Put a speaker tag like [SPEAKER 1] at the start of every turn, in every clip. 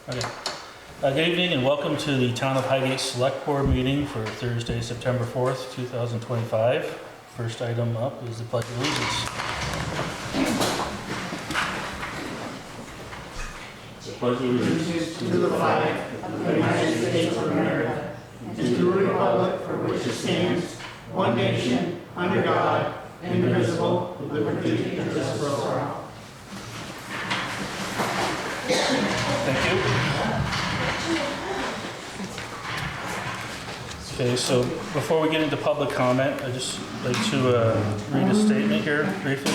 [SPEAKER 1] Okay. Good evening and welcome to the Town of Highgate Selectboard meeting for Thursday, September 4th, 2025. First item up is the Pledge of Allegiance. Pledge of Allegiance
[SPEAKER 2] to the flag of the United States of America and to the republic for which it stands, one nation, under God, indivisible, with liberty and justice for all.
[SPEAKER 1] Thank you. Okay, so before we get into public comment, I'd just like to read a statement here briefly.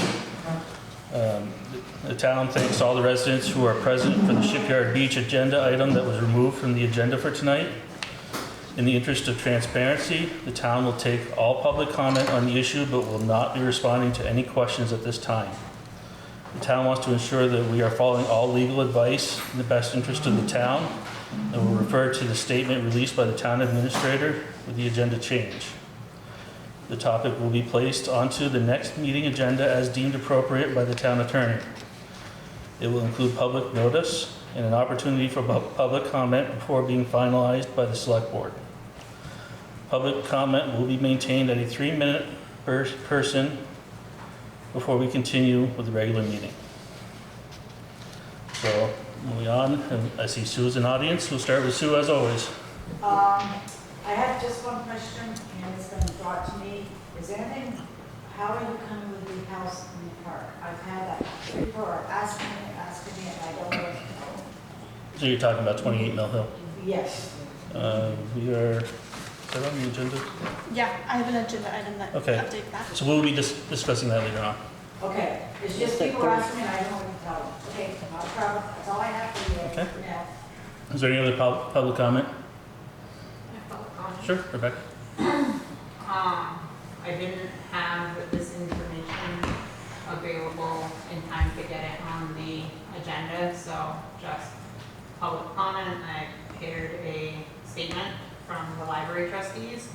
[SPEAKER 1] The town thanks all the residents who are present for the Shipyard Beach agenda item that was removed from the agenda for tonight. In the interest of transparency, the town will take all public comment on the issue but will not be responding to any questions at this time. The town wants to ensure that we are following all legal advice in the best interest of the town, and will refer to the statement released by the town administrator with the agenda change. The topic will be placed onto the next meeting agenda as deemed appropriate by the town attorney. It will include public notice and an opportunity for public comment before being finalized by the select board. Public comment will be maintained at a 3-minute per person before we continue with the regular meeting. So, moving on, and I see Sue's in the audience. We'll start with Sue as always.
[SPEAKER 3] I have just one question, and it's been brought to me. Is there anything, how are you coming with the house in the park? I've had that, people are asking me, and I don't know what to tell them.
[SPEAKER 1] So you're talking about 28 Mill Hill.
[SPEAKER 3] Yes.
[SPEAKER 1] We are, is that on the agenda?
[SPEAKER 4] Yeah, I have an agenda item that
[SPEAKER 1] Okay.
[SPEAKER 4] update that.
[SPEAKER 1] So we'll be discussing that later on.
[SPEAKER 3] Okay, it's just people are asking me, and I don't know what to tell them. Okay, no problem, that's all I have for you
[SPEAKER 1] Okay.
[SPEAKER 3] for now.
[SPEAKER 1] Is there any other public comment? Sure, Rebecca.
[SPEAKER 5] I didn't have this information available in time to get it on the agenda, so just public comment. I prepared a statement from the library trustees,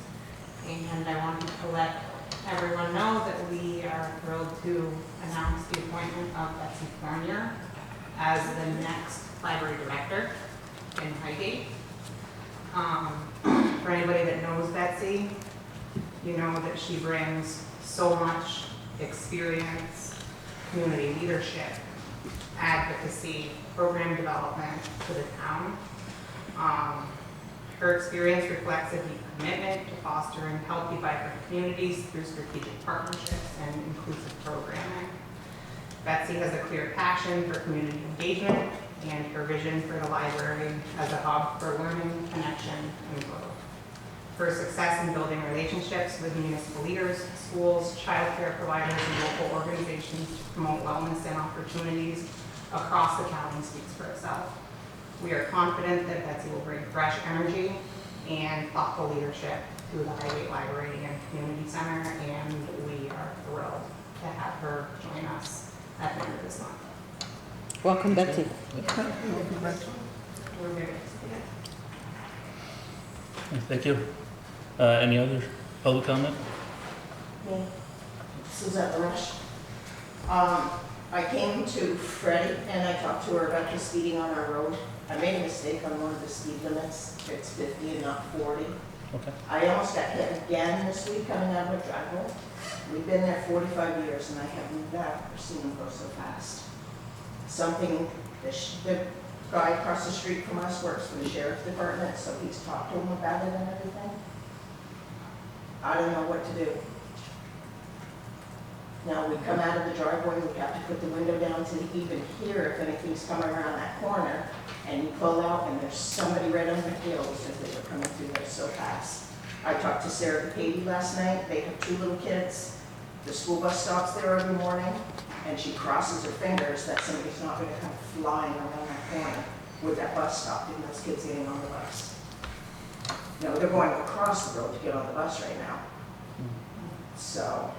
[SPEAKER 5] and I wanted to let everyone know that we are thrilled to announce the appointment of Betsy Fournier as the next library director in Highgate. For anybody that knows Betsy, you know that she brings so much experience, community leadership, advocacy, program development to the town. Her experience reflects a deep commitment to fostering healthy, vibrant communities through strategic partnerships and inclusive programming. Betsy has a clear passion for community engagement and her vision for the library as a hub for learning, connection, and growth. Her success in building relationships with municipal leaders, schools, childcare providers, and local organizations to promote wellness and opportunities across the town speaks for itself. We are confident that Betsy will bring fresh energy and thoughtful leadership to the Highgate Library and Community Center, and we are thrilled to have her join us at the end of this month.
[SPEAKER 6] Welcome, Betsy.
[SPEAKER 5] We're very excited.
[SPEAKER 1] Thank you. Any other public comment?
[SPEAKER 2] Me, Suzette LaRush. I came to Freddie and I talked to her about the speeding on our road. I made a mistake on one of the speed limits. It's 50 and not 40.
[SPEAKER 1] Okay.
[SPEAKER 2] I almost got hit again this week coming out of a driveway. We've been there 45 years and I have never seen them go so fast. Something, the guy across the street from us works for the sheriff's department, so he's talked to him about it and everything. I don't know what to do. Now we come out of the driveway, we have to put the window down to even hear if anything's coming around that corner, and you pull out and there's somebody right on the heels as they were coming through there so fast. I talked to Sarah and Katie last night. They have 2 little kids. The school bus stops there every morning, and she crosses her fingers that somebody's not going to come flying around that corner with that bus stop and those kids getting on the bus. No, they're going across the road to get on the bus right now. So,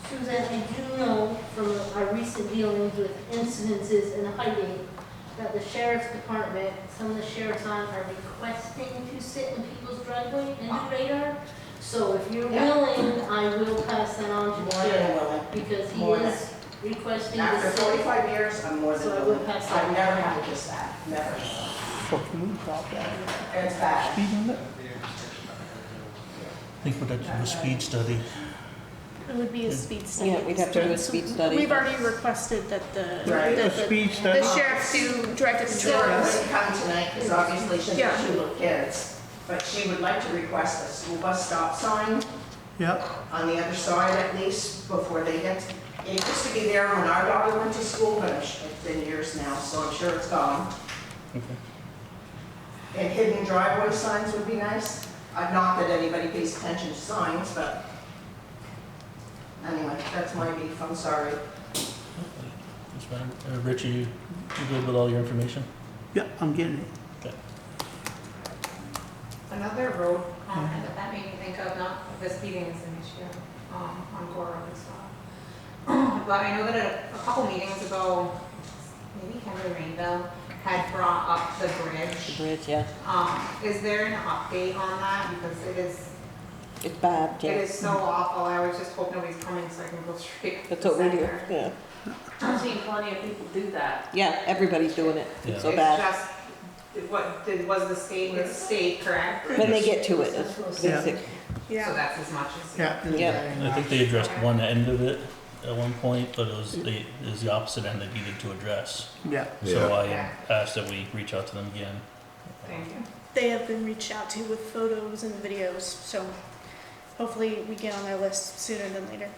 [SPEAKER 7] Suzanne, I do know from our recent dealings with incidences in Highgate that the sheriff's department, some of the sheriffs on are requesting to sit in people's driveway and do radar. So if you're willing, I will pass that on to the
[SPEAKER 2] more than
[SPEAKER 7] sheriff
[SPEAKER 2] willing.
[SPEAKER 7] because he
[SPEAKER 2] More
[SPEAKER 7] is requesting the
[SPEAKER 2] After
[SPEAKER 7] city.
[SPEAKER 2] 45 years, I'm more than
[SPEAKER 7] So I
[SPEAKER 2] willing.
[SPEAKER 7] would pass that.
[SPEAKER 2] I've never had it this bad, never.
[SPEAKER 1] So can we drop that
[SPEAKER 2] And it's bad.
[SPEAKER 1] speed limit? I think we'd have to do a speed study.
[SPEAKER 4] It would be a speed study.
[SPEAKER 6] Yeah, we'd have to do a speed study.
[SPEAKER 4] We've already requested that
[SPEAKER 2] Right.
[SPEAKER 4] the
[SPEAKER 8] speed
[SPEAKER 4] the
[SPEAKER 8] study?
[SPEAKER 4] sheriff do directed
[SPEAKER 2] Jordan
[SPEAKER 4] patrols.
[SPEAKER 2] couldn't come tonight because obviously she's
[SPEAKER 4] Yeah.
[SPEAKER 2] got 2 little kids. But she would like to request a school bus stop sign
[SPEAKER 8] Yep.
[SPEAKER 2] on the other side at least before they get, it used to be there when our daughter went to school, but it's been years now, so I'm sure it's gone.
[SPEAKER 1] Okay.
[SPEAKER 2] And hidden driveway signs would be nice. Not that anybody pays attention to signs, but anyway, that's my beef, I'm sorry.
[SPEAKER 1] That's fine. Richie, you good with all your information?
[SPEAKER 8] Yep, I'm getting it.
[SPEAKER 1] Okay.
[SPEAKER 5] Another road comment that made me think of, not the speeding is an issue, on Gore Road as well. But I know that a couple meetings ago, maybe Henry Rainville had brought up the
[SPEAKER 6] The
[SPEAKER 5] bridge.
[SPEAKER 6] bridge, yeah.
[SPEAKER 5] Is there an update on that? Because
[SPEAKER 6] It's bad,
[SPEAKER 5] it
[SPEAKER 6] yeah.
[SPEAKER 5] is so awful. I was just hoping nobody's coming so I can go straight to
[SPEAKER 6] That's
[SPEAKER 5] the
[SPEAKER 6] what we do,
[SPEAKER 5] center.
[SPEAKER 6] yeah.
[SPEAKER 7] I've seen plenty of people do that.
[SPEAKER 6] Yeah, everybody's doing it. It's so
[SPEAKER 5] It's
[SPEAKER 6] bad.
[SPEAKER 5] just, was the state, it's state, correct?
[SPEAKER 6] When they get to it, it's
[SPEAKER 8] Yeah.
[SPEAKER 6] basic.
[SPEAKER 5] So
[SPEAKER 4] Yeah.
[SPEAKER 5] that's as much as.
[SPEAKER 8] Yeah.
[SPEAKER 6] Yeah.
[SPEAKER 1] I think they addressed one end of it at one point, but it was the opposite end they needed to address.
[SPEAKER 8] Yeah.
[SPEAKER 1] So I
[SPEAKER 5] Yeah.
[SPEAKER 1] asked that we reach out to them again.
[SPEAKER 5] Thank you.
[SPEAKER 4] They have been reached out to with photos and videos, so hopefully we get on their list sooner than later.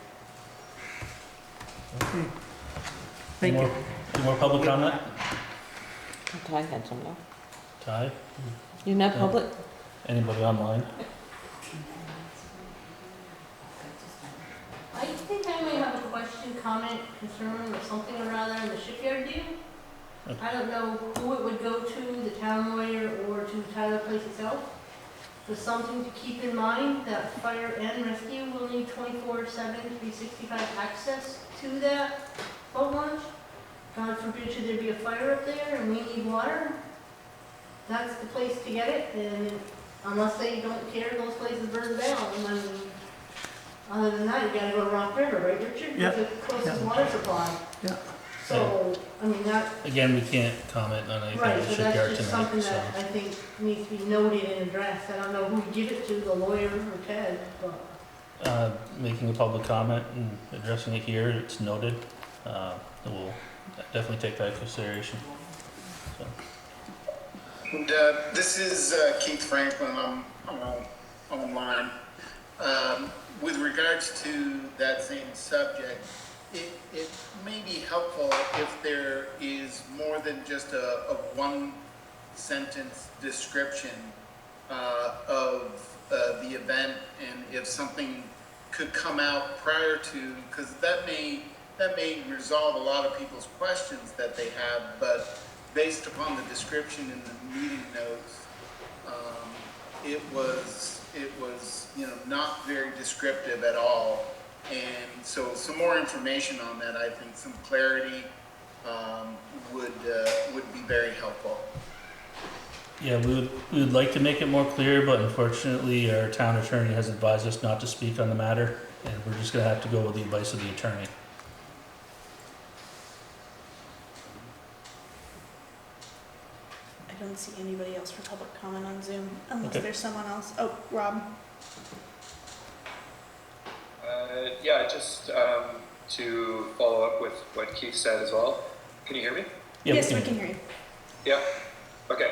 [SPEAKER 8] Thank
[SPEAKER 1] Any
[SPEAKER 8] you.
[SPEAKER 1] more- Any more public comment?
[SPEAKER 6] Ty had some though.
[SPEAKER 1] Ty?
[SPEAKER 6] You not
[SPEAKER 1] No.
[SPEAKER 6] public?
[SPEAKER 1] Anybody online?
[SPEAKER 7] I think I may have a question, comment, concern, or something or other in the shipyard deal.
[SPEAKER 1] Okay.
[SPEAKER 7] I don't know who it would go to, the town lawyer or to Tyler Place itself. There's something to keep in mind that fire and rescue will need 24/7, 365 access to that boat launch. God forbid should there be a fire up there and we need water, that's the place to get it, and unless they don't care, those places burn down, and then, other than that, you gotta go to Rock River, right, Richard?
[SPEAKER 8] Yeah.
[SPEAKER 7] It's the closest water supply.
[SPEAKER 8] Yeah.
[SPEAKER 7] So, I mean, that,
[SPEAKER 1] Again, we can't comment on anything
[SPEAKER 7] right,
[SPEAKER 1] in the
[SPEAKER 7] so
[SPEAKER 1] shipyard
[SPEAKER 7] that's just something
[SPEAKER 1] tonight,
[SPEAKER 7] that
[SPEAKER 1] so.
[SPEAKER 7] I think needs to be noted and addressed. I don't know who you give it to, the lawyer or Ted, but.
[SPEAKER 1] Making a public comment and addressing it here, it's noted. We'll definitely take that into consideration. So,
[SPEAKER 9] And, this is Keith Franklin. I'm online. With regards to that same subject, it may be helpful if there is more than just a one-sentence description of the event, and if something could come out prior to, because that may resolve a lot of people's questions that they have, but based upon the description in the meeting notes, it was not very descriptive at all. And so some more information on that, I think some clarity would be very helpful.
[SPEAKER 1] yeah, we would like to make it more clear, but unfortunately, our town attorney has advised us not to speak on the matter, and we're just gonna have to go with the advice of the attorney.
[SPEAKER 4] I don't see anybody else for public comment on Zoom, unless
[SPEAKER 1] Okay.
[SPEAKER 4] there's someone else. Oh, Rob.
[SPEAKER 10] Yeah, just to follow up with what Keith said as well. Can you hear me?
[SPEAKER 1] Yeah,
[SPEAKER 4] Yes, we can hear you.
[SPEAKER 10] Yeah. Okay.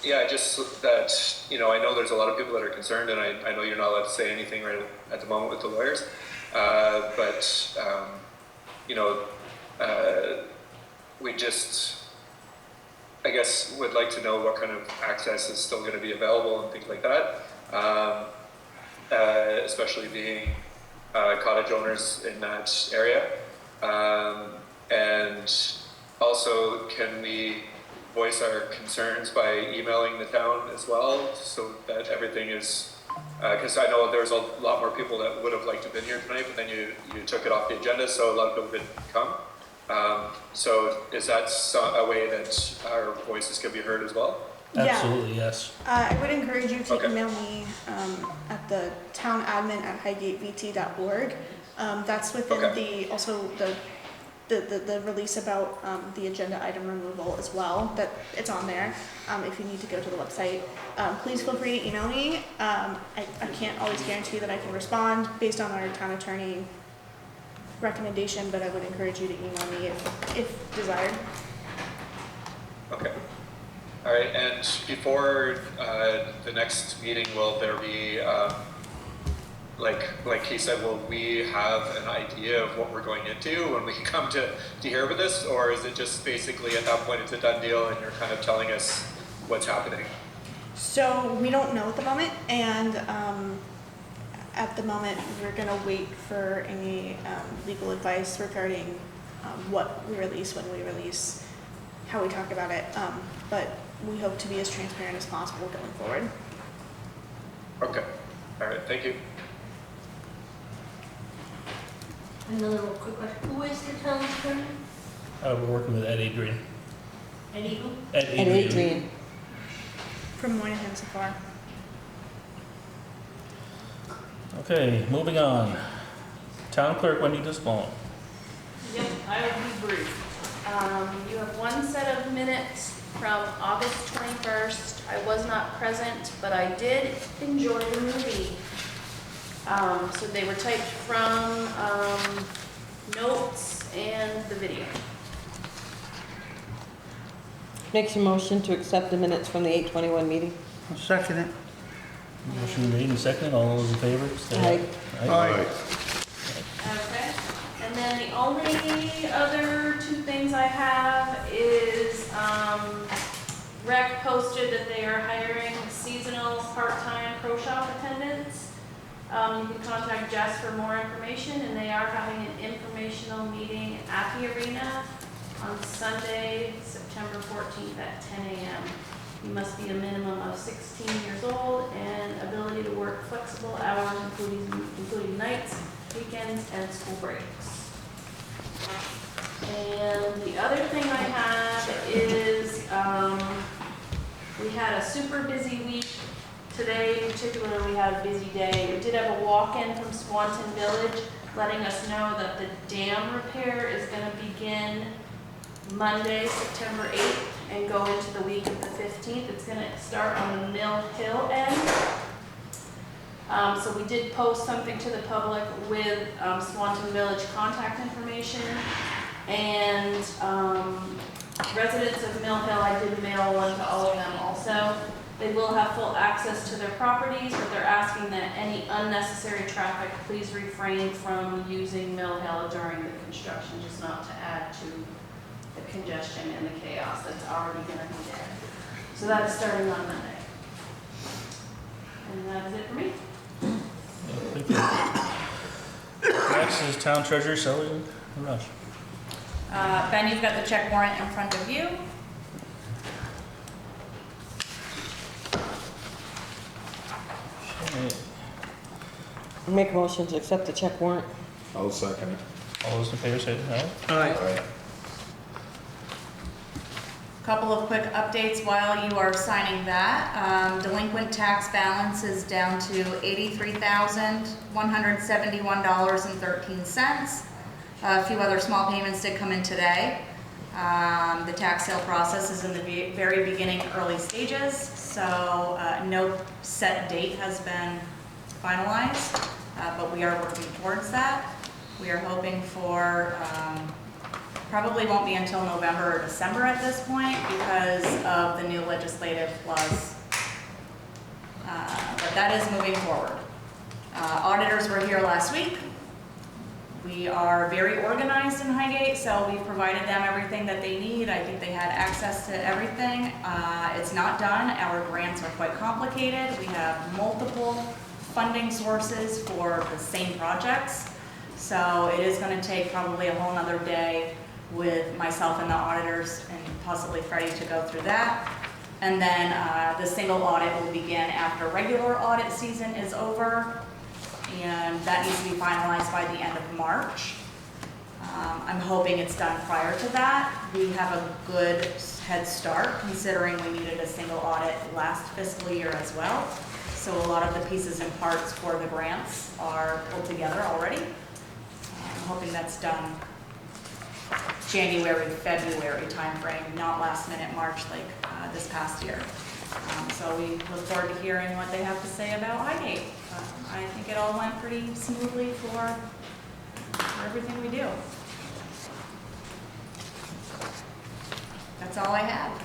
[SPEAKER 10] Yeah, just that, I know there's a lot of people that are concerned, and I know you're not allowed to say anything right at the moment with the lawyers. But we just, I guess, would like to know what kind of access is still going to be available and things like that. Especially being cottage owners in that area. And also, can we voice our concerns by emailing the town as well, so that everything is, because I know there's a lot more people that would have liked to have been here tonight, but then you took it off the agenda, so a lot of people didn't come. So is that a way that our voices can be heard as well?
[SPEAKER 4] Yeah.
[SPEAKER 1] absolutely, yes.
[SPEAKER 4] I would encourage you to
[SPEAKER 10] Okay.
[SPEAKER 4] email me at the townadmin@highgatevt.org. That's within
[SPEAKER 10] Okay.
[SPEAKER 4] also the the release about the agenda item removal as well, that it's on there. If you need to go to the website, please feel free to email me. I can't always guarantee that I can respond based on our town attorney recommendation, but I would encourage you to email me if desired.
[SPEAKER 10] Okay. All right, and before the next meeting, will there be, like he said, will we have an idea of what we're going into when we come to hear about this? Or is it just basically at that point it's a done deal and you're kind of telling us what's happening?
[SPEAKER 4] So we don't know at the moment, and at the moment we're gonna wait for any legal advice regarding what we release, when we release, how we talk about it. But we hope to be as transparent as possible going forward.
[SPEAKER 10] Okay. All right. Thank you.
[SPEAKER 7] Another real quick question. Who is the town attorney?
[SPEAKER 1] We're working with Ed Adrian.
[SPEAKER 7] Eddie who?
[SPEAKER 1] Ed
[SPEAKER 6] And Adrian,
[SPEAKER 4] From Moynihan so far.
[SPEAKER 1] Okay, moving on. Town Clerk Wendy Disbone.
[SPEAKER 11] Yep, I will be brief. You have one set of minutes from August 21st. I was not present, but I did enjoy the movie. So they were typed from notes and the video.
[SPEAKER 6] makes a motion to accept the minutes from the 8:21 meeting.
[SPEAKER 8] I'll second it.
[SPEAKER 1] Motion made and seconded. All those in favor? say
[SPEAKER 6] Aye.
[SPEAKER 8] Aye.
[SPEAKER 11] Okay, and then the only other two things I have is, Rec posted that they are hiring seasonal part-time pro shop attendants. You can contact Jess for more information, and they are having an informational meeting at the arena on Sunday, September 14th at 10 a.m. You must be a minimum of 16 years old and ability to work flexible hours, including nights, weekends, and school breaks. And the other thing I have is, we had a super busy week. Today in particular, we had a busy day. We did have a walk-in from Swanton Village letting us know that the dam repair is going to begin Monday, September 8th and go into the week of the 15th. It's going to start on the Mill Hill end. So we did post something to the public with Swanton Village contact information, and residents of Mill Hill, I did mail one to all of them also. They will have full access to their properties, but they're asking that any unnecessary traffic, please refrain from using Mill Hill during the construction, just not to add to the congestion and the chaos that's already gonna be there. So that's starting on Monday. And that is it for me.
[SPEAKER 1] Thank you. Next is Town Treasurer Sally Rush.
[SPEAKER 12] Ben, you've got the check warrant in front of you.
[SPEAKER 1] Okay.
[SPEAKER 6] Make a motion to accept the check warrant.
[SPEAKER 13] I'll second it.
[SPEAKER 1] All those in favor say aye.
[SPEAKER 8] Aye.
[SPEAKER 12] Couple of quick updates while you are signing that. Delinquent tax balance is down to $83,171.13. A few other small payments did come in today. The tax sale process is in the very beginning, early stages, so no set date has been finalized, but we are working towards that. We are hoping for, probably won't be until November or December at this point because of the new legislative laws. But that is moving forward. Auditors were here last week. We are very organized in Highgate, so we've provided them everything that they need. I think they had access to everything. It's not done. Our grants are quite complicated. We have multiple funding sources for the same projects. So it is going to take probably a whole nother day with myself and the auditors and possibly Freddie to go through that. And then the single audit will begin after regular audit season is over. And that needs to be finalized by the end of March. I'm hoping it's done prior to that. We have a good head start considering we needed a single audit last fiscal year as well. So a lot of the pieces and parts for the grants are pulled together already. I'm hoping that's done January, February timeframe, not last minute March like this past year. So we look forward to hearing what they have to say about Highgate. I think it all went pretty smoothly for everything we do. That's all I have.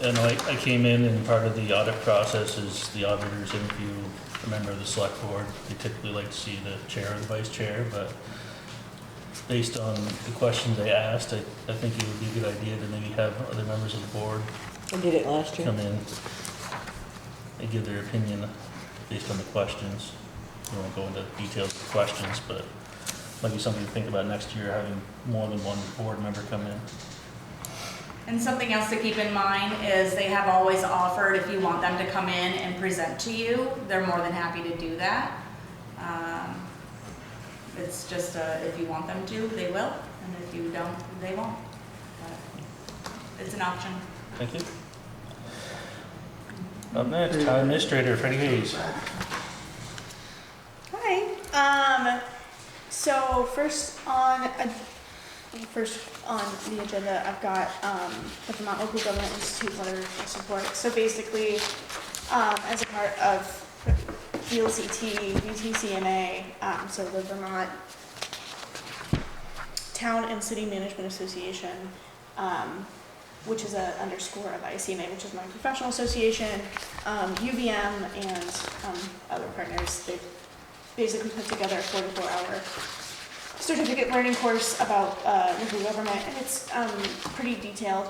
[SPEAKER 1] And I came in and part of the audit process is the auditors interview a member of the select board. They typically like to see the chair or the vice chair, but based on the questions they asked, I think it would be a good idea to maybe have other members of the board
[SPEAKER 6] I did it last year.
[SPEAKER 1] come in and give their opinion based on the questions. We won't go into details of the questions, but might be something to think about next year, having more than one board member come in.
[SPEAKER 12] And something else to keep in mind is they have always offered, if you want them to come in and present to you, they're more than happy to do that. It's just, if you want them to, they will, and if you don't, they won't. But it's an option.
[SPEAKER 1] Thank you. Up next, Town Administrator Freddie Hayes.
[SPEAKER 4] Hi. So first on the agenda, I've got the Vermont Local Government Institute letter of support. So basically, as a part of VLCT, VTCMA, so the Vermont Town and City Management Association, which is a underscore of ICMA, which is my professional association, UVM, and other partners. They've basically put together a 44-hour certificate learning course about local government, and it's pretty detailed.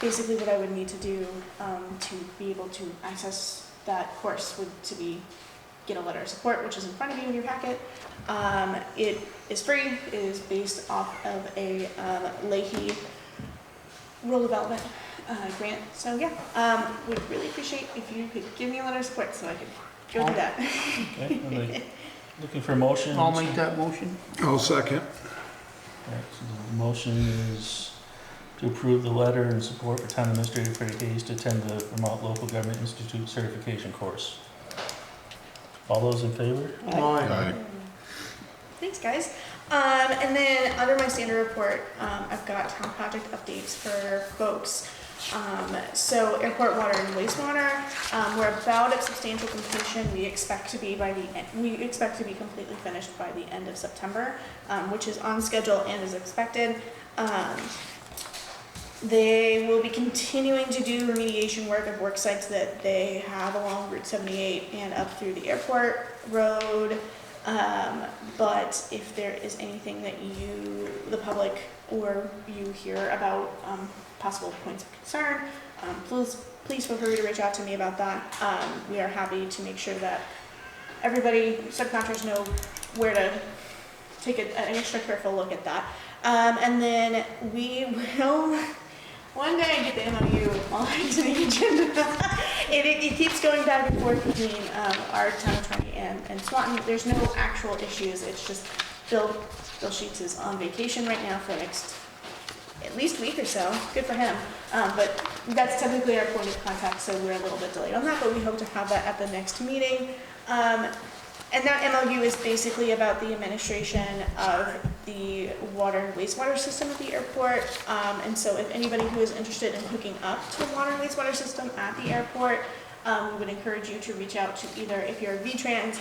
[SPEAKER 4] Basically what I would need to do to be able to access that course would to be get a letter of support, which is in front of you in your packet. It is free. It is based off of a Leahy rural development grant. So yeah, would really appreciate if you could give me a letter of support so I could go do that.
[SPEAKER 1] Okay, looking for a motion.
[SPEAKER 8] I'll make that motion.
[SPEAKER 13] I'll second.
[SPEAKER 1] All right, so the motion is to approve the letter in support for Town Administrator Freddie Hayes to attend the Vermont Local Government Institute certification course. All those in favor?
[SPEAKER 13] Aye.
[SPEAKER 4] Thanks, guys. And then under my standard report, I've got town project updates for folks. So airport water and wastewater, we're about at substantial completion. We expect to be completely finished by the end of September, which is on schedule and as expected. They will be continuing to do remediation work of work sites that they have along Route 78 and up through the airport road. But if there is anything that you, the public, or you hear about possible points of concern, please feel free to reach out to me about that. We are happy to make sure that everybody, subcontractors, know where to take an extra careful look at that. And then we will one day get the MOU onto the agenda. It keeps going back and forth between our town attorney and Swanton. There's no actual issues. It's just Bill Sheets is on vacation right now for the next at least week or so. Good for him. But that's typically our point of contact, so we're a little bit delayed on that, but we hope to have that at the next meeting. And that MOU is basically about the administration of the water and wastewater system at the airport. And so if anybody who is interested in hooking up to the water and wastewater system at the airport, we would encourage you to reach out to either, if you're a VTrans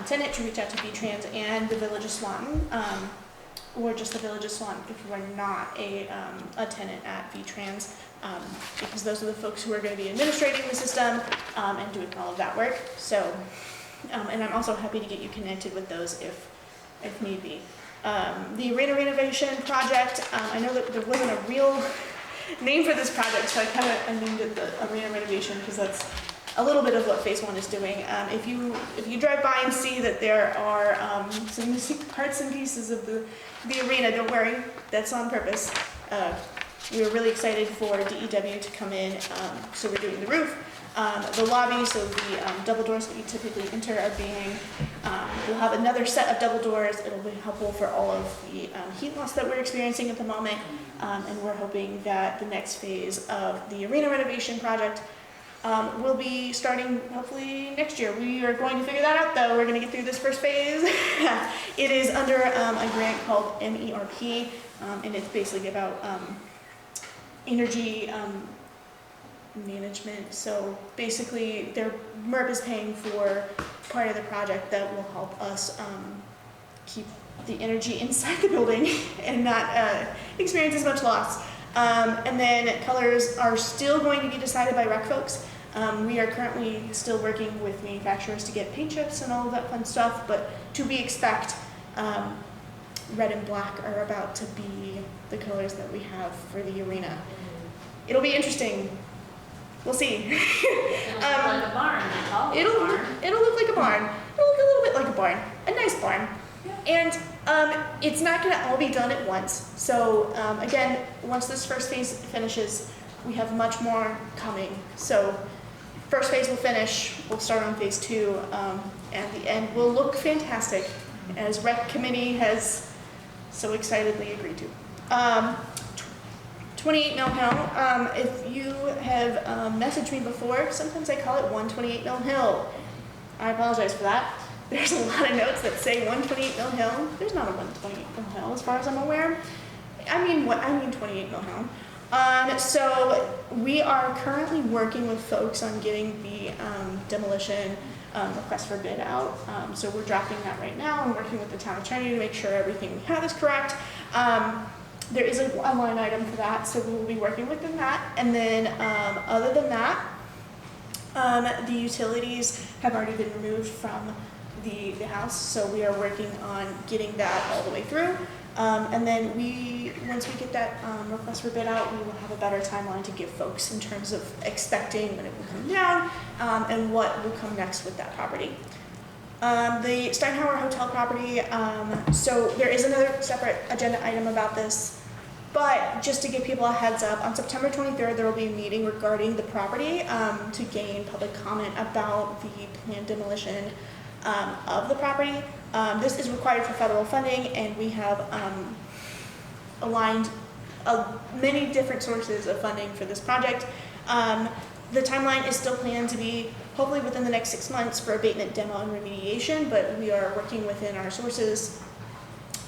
[SPEAKER 4] tenant, to reach out to VTrans and the Village of Swanton, or just the Village of Swanton if you are not a tenant at VTrans, because those are the folks who are going to be administrating the system and doing all of that work. So. And I'm also happy to get you connected with those if need be. The arena renovation project, I know that there wasn't a real name for this project, so I named it the arena renovation because that's a little bit of what Phase 1 is doing. If you drive by and see that there are some missing parts and pieces of the arena, don't worry, that's on purpose. We were really excited for DEW to come in, so we're doing the roof. The lobby, so the double doors that you typically enter are being, we'll have another set of double doors. It'll be helpful for all of the heat loss that we're experiencing at the moment. And we're hoping that the next phase of the arena renovation project We'll be starting hopefully next year. We are going to figure that out though. We're going to get through this first phase. It is under a grant called MERP, and it's basically about energy management. So basically, MERP is paying for part of the project that will help us keep the energy inside the building and not experience as much loss. And then colors are still going to be decided by rec folks. We are currently still working with manufacturers to get paint chips and all of that fun stuff, but we expect red and black are about to be the colors that we have for the arena. It'll be interesting. We'll see.
[SPEAKER 11] It'll look like a barn, they call it a barn.
[SPEAKER 4] It'll look like a barn. It'll look a little bit like a barn, a nice barn. And it's not going to all be done at once. So again, once this first phase finishes, we have much more coming. So first phase will finish, we'll start on phase 2, and the end will look fantastic, as Rec Committee has so excitedly agreed to. 28 Mill Hill, if you have messaged me before, sometimes I call it 128 Mill Hill. I apologize for that. There's a lot of notes that say 128 Mill Hill. There's not a 128 Mill Hill as far as I'm aware. I mean 28 Mill Hill. So we are currently working with folks on getting the demolition request for bid out. So we're drafting that right now and working with the town attorney to make sure everything we have is correct. There is a line item for that, so we will be working within that. And then other than that, the utilities have already been removed from the house, so we are working on getting that all the way through. And then once we get that request for bid out, we will have a better timeline to give folks in terms of expecting when it will come down and what will come next with that property. The Steinhauer Hotel property, so there is another separate agenda item about this, but just to give people a heads up, on September 23rd there will be a meeting regarding the property to gain public comment about the planned demolition of the property. This is required for federal funding, and we have aligned many different sources of funding for this project. The timeline is still planned to be hopefully within the next 6 months for abatement, demo, and remediation, but we are working within our sources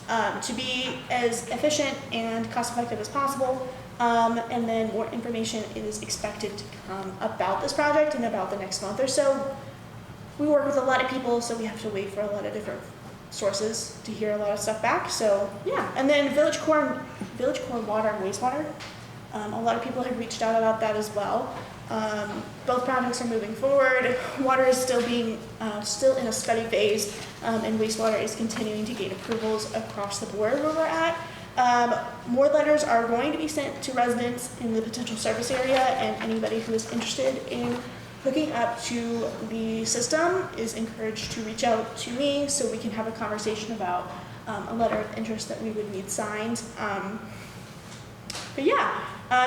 [SPEAKER 4] to be as efficient and cost-effective as possible. And then more information is expected to come about this project in about the next month or so. We work with a lot of people, so we have to wait for a lot of different sources to hear a lot of stuff back. So yeah, and then Village Core water and wastewater. A lot of people have reached out about that as well. Both projects are moving forward. Water is still in a study phase, and wastewater is continuing to gain approvals across the board where we're at. More letters are going to be sent to residents in the potential service area, and anybody who is interested in hooking up to the system is encouraged to reach out to me so we can have a conversation about a letter of interest that we would need signed. But yeah,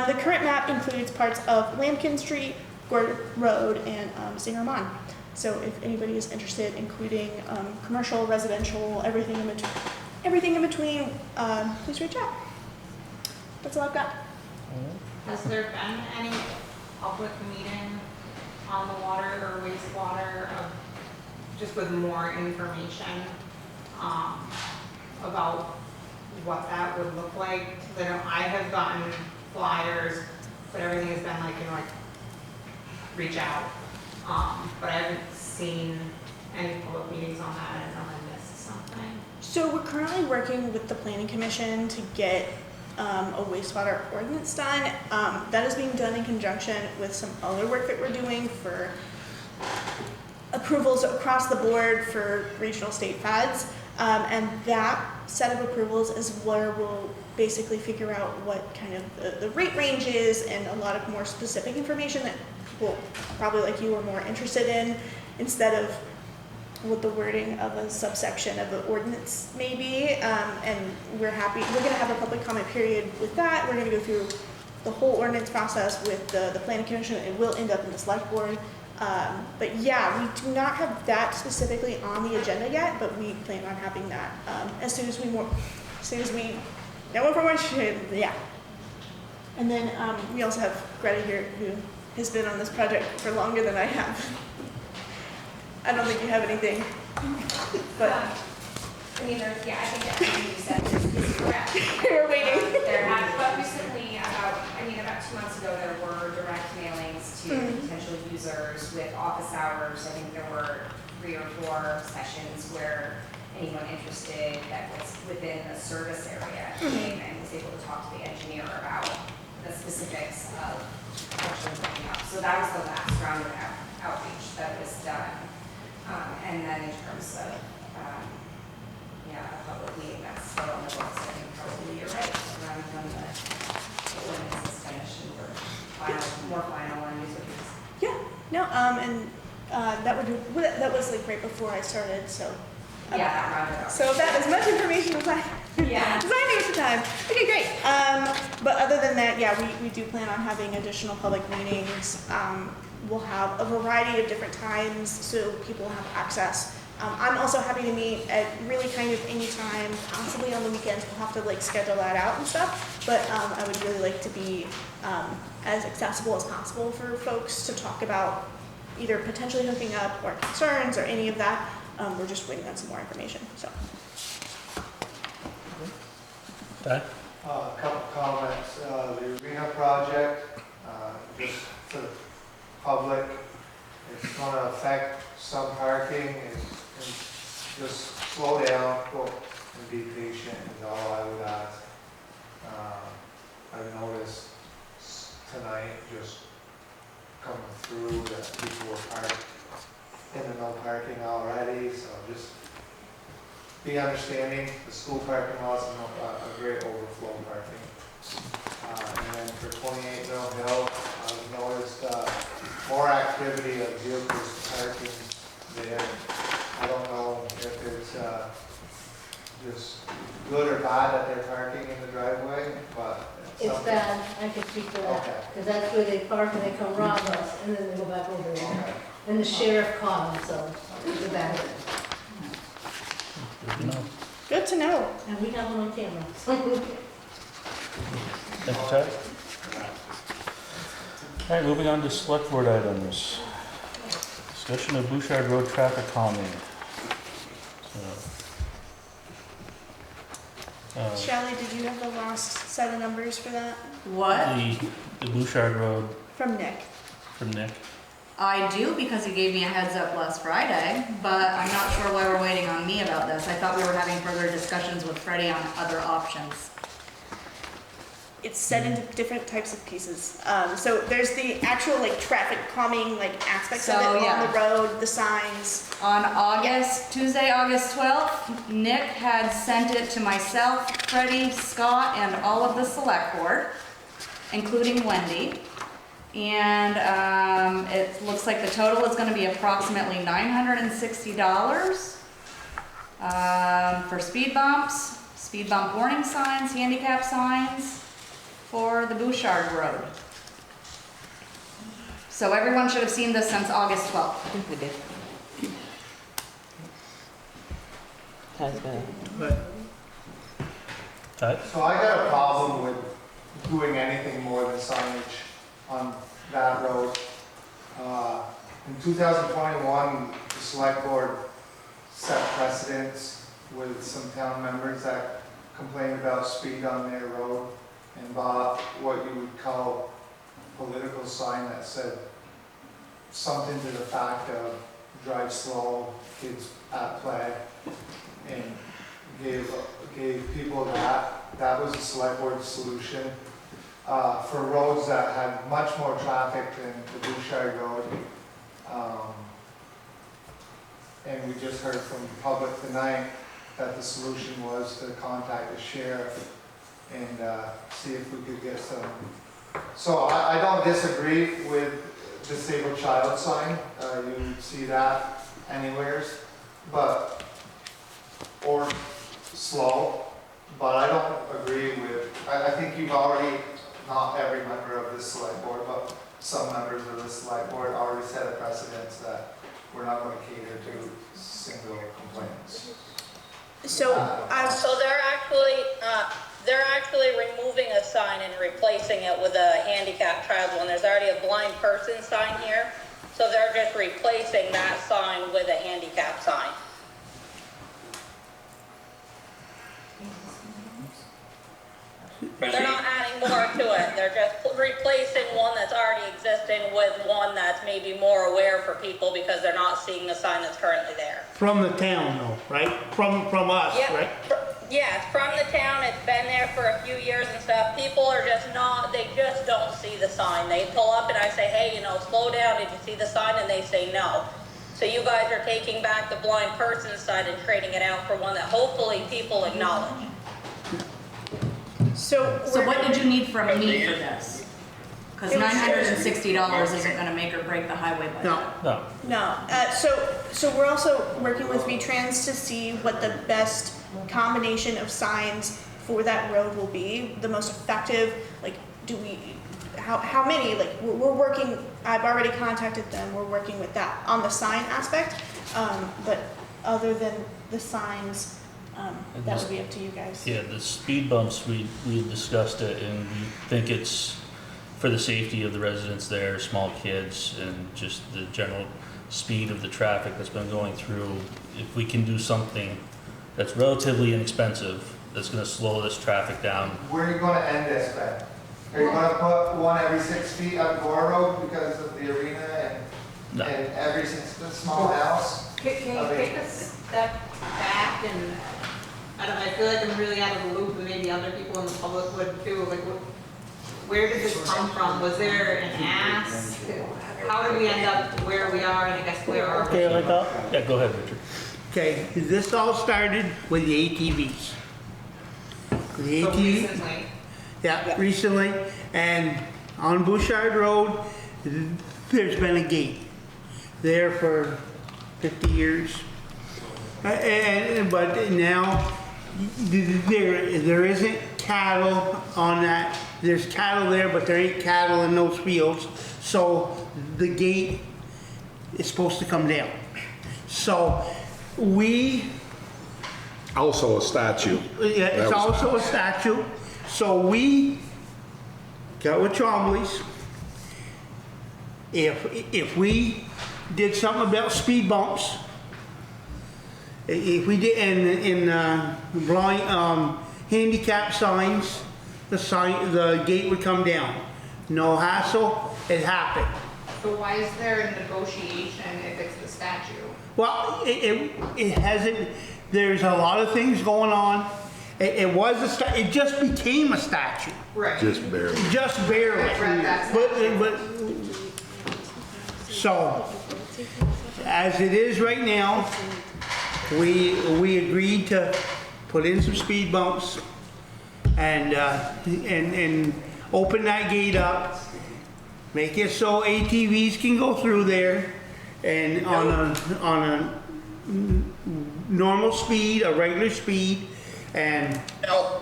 [SPEAKER 4] the current map includes parts of Lambkin Street, Gord Road, and Zingerman. So if anybody is interested, including commercial, residential, everything in between, please reach out. That's all I've got.
[SPEAKER 5] Has there been any public meeting on the water or wastewater, just with more information about what that would look like? Because I have gotten flyers, but everything has been like, reach out. But I haven't seen any public meetings on that. I don't know if I missed something.
[SPEAKER 4] So we're currently working with the Planning Commission to get a wastewater ordinance done. That is being done in conjunction with some other work that we're doing for approvals across the board for regional state feds. And that set of approvals is where we'll basically figure out what kind of the rate range is and a lot of more specific information that people probably like you are more interested in, instead of what the wording of a subsection of the ordinance may be. And we're going to have a public comment period with that. We're going to go through the whole ordinance process with the Planning Commission. It will end up in the Select Board. But yeah, we do not have that specifically on the agenda yet, but we plan on having that as soon as we know information. Yeah. And then we also have Greta here who has been on this project for longer than I have. I don't think you have anything, but
[SPEAKER 13] I mean, there's, yeah, I think everything you said is correct.
[SPEAKER 4] we're waiting.
[SPEAKER 13] But recently, about 2 months ago, there were direct mailings to potential users with office hours. I think there were 3 or 4 sessions where anyone interested that was within the service area came and was able to talk to the engineer about the specifics of actually bringing up. So that was the last round of outreach that was done. And then in terms of, a public meeting that's still on the books, I think probably you're right. Around when the ordinance is finished and we're more final on user fees.
[SPEAKER 4] Yeah, no, and that was like right before I started, so.
[SPEAKER 13] Yeah, that rounded out.
[SPEAKER 4] So about as much information as I knew at the time. Okay, great. But other than that, yeah, we do plan on having additional public meetings. We'll have a variety of different times so people have access. I'm also happy to meet at really kind of any time, possibly on the weekends. We'll have to like schedule that out and stuff. But I would really like to be as accessible as possible for folks to talk about either potentially hooking up or concerns or any of that. We're just waiting on some more information, so.
[SPEAKER 1] Okay.
[SPEAKER 14] A couple comments. The arena project, just to the public, it's going to affect some parking. It's just slow down and be patient is all I would ask. I've noticed tonight just coming through that people were parked in the no parking already, so just be understanding. The school parking lot is a great overflow parking. And then for 28 Mill Hill, I've noticed more activity of vehicles parking there. I don't know if it's just good or bad that they're parking in the driveway, but
[SPEAKER 7] It's bad, I can speak to that, because that's where they park and they come rob us, and then they go back over there.
[SPEAKER 14] Okay.
[SPEAKER 7] And the sheriff caught them, so it's a bad thing.
[SPEAKER 1] Good to know.
[SPEAKER 4] Good to know.
[SPEAKER 7] And we have them on camera.
[SPEAKER 1] Thank you, Ted. All right, moving on to select board items. Discussion of Bouchard Road traffic calming.
[SPEAKER 4] Shelley, did you have the last set of numbers for that?
[SPEAKER 12] What?
[SPEAKER 1] The Bouchard Road
[SPEAKER 4] From Nick.
[SPEAKER 1] from Nick.
[SPEAKER 12] I do, because he gave me a heads up last Friday, but I'm not sure why we're waiting on me about this. I thought we were having further discussions with Freddie on other options.
[SPEAKER 4] It's set into different types of pieces. So there's the actual like traffic calming like aspects of it on the road, the signs.
[SPEAKER 12] On Tuesday, August 12th, Nick had sent it to myself, Freddie, Scott, and all of the select board, including Wendy. And it looks like the total is going to be approximately $960 for speed bumps, speed bump warning signs, handicap signs for the Bouchard Road. So everyone should have seen this since August 12th.
[SPEAKER 6] I think we did. Has been.
[SPEAKER 1] Ted?
[SPEAKER 14] So I got a problem with doing anything more than signage on that road. In 2021, the select board set precedents with some town members that complained about speed on their road and bought what you would call a political sign that said something to the fact of drive slow, kids at play, and gave people that. That was a select board solution. For roads that had much more traffic than the Bouchard Road. And we just heard from the public tonight that the solution was to contact the sheriff and see if we could get some. So I don't disagree with disabled child sign. You see that anywheres, but, or slow, but I don't agree with, I think you've already, not every member of this select board, but some members of the select board already set a precedence that we're not going to cater to single complaints.
[SPEAKER 4] So
[SPEAKER 15] So they're actually, they're actually removing a sign and replacing it with a handicapped child one. There's already a blind person sign here, so they're just replacing that sign with a handicap sign. They're not adding more to it, they're just replacing one that's already existing with one that's maybe more aware for people because they're not seeing the sign that's currently there.
[SPEAKER 8] From the town though, right? From us,
[SPEAKER 15] Yep.
[SPEAKER 8] right?
[SPEAKER 15] Yeah, it's from the town, it's been there for a few years and stuff. People are just not, they just don't see the sign. They pull up and I say, hey, you know, slow down, did you see the sign? And they say no. So you guys are taking back the blind person sign and trading it out for one that hopefully people acknowledge.
[SPEAKER 4] So
[SPEAKER 12] what did you need from me for this? Because $960 isn't gonna make or break the highway budget.
[SPEAKER 8] No.
[SPEAKER 1] No.
[SPEAKER 4] No, so we're also working with V-Trans to see what the best combination of signs for that road will be, the most effective, like, how many, like, we're working, I've already contacted them, we're working with that on the sign aspect, but other than the signs, that would be up to you guys.
[SPEAKER 1] Yeah, the speed bumps, we had discussed it, and we think it's for the safety of the residents there, small kids, and just the general speed of the traffic that's been going through. If we can do something that's relatively inexpensive, that's gonna slow this traffic down.
[SPEAKER 14] Where are you gonna end this, Ben? Are you gonna put one every 6 feet on Gore Road because of the arena
[SPEAKER 1] No.
[SPEAKER 14] and every small house?
[SPEAKER 5] Can you take a step back and, I don't know, I feel like I'm really out of the loop and maybe other people in the public would too, like, where did this come from? Was there an ask? How did we end up where we are, and I guess where are we?
[SPEAKER 8] Okay, like that?
[SPEAKER 1] Yeah, go ahead, Richard.
[SPEAKER 8] Okay, this all started with the ATVs. The
[SPEAKER 5] So
[SPEAKER 8] ATV,
[SPEAKER 5] recently,
[SPEAKER 8] yeah, recently, and on Bouchard Road, there's been a gate there for 50 years. But now, there isn't cattle on that. There's cattle there, but there ain't cattle in those fields. So the gate is supposed to come down. So we,
[SPEAKER 16] Also a statue.
[SPEAKER 8] yeah, it's
[SPEAKER 16] That was
[SPEAKER 8] also a statue. So we got with Chombley's. If we did something about speed bumps, if we did blind handicap signs, the gate would come down. No hassle, it happened.
[SPEAKER 5] so why is there a negotiation if it's the statue?
[SPEAKER 8] Well, it hasn't, there's a lot of things going on. It just became a statue,
[SPEAKER 5] Right.
[SPEAKER 16] Just barely.
[SPEAKER 8] just barely.
[SPEAKER 5] I read that
[SPEAKER 8] But, so, as it is right now, we agreed to put in some speed bumps and open that gate up, make it so ATVs can go through there and on a normal speed, a regular speed, and
[SPEAKER 9] No.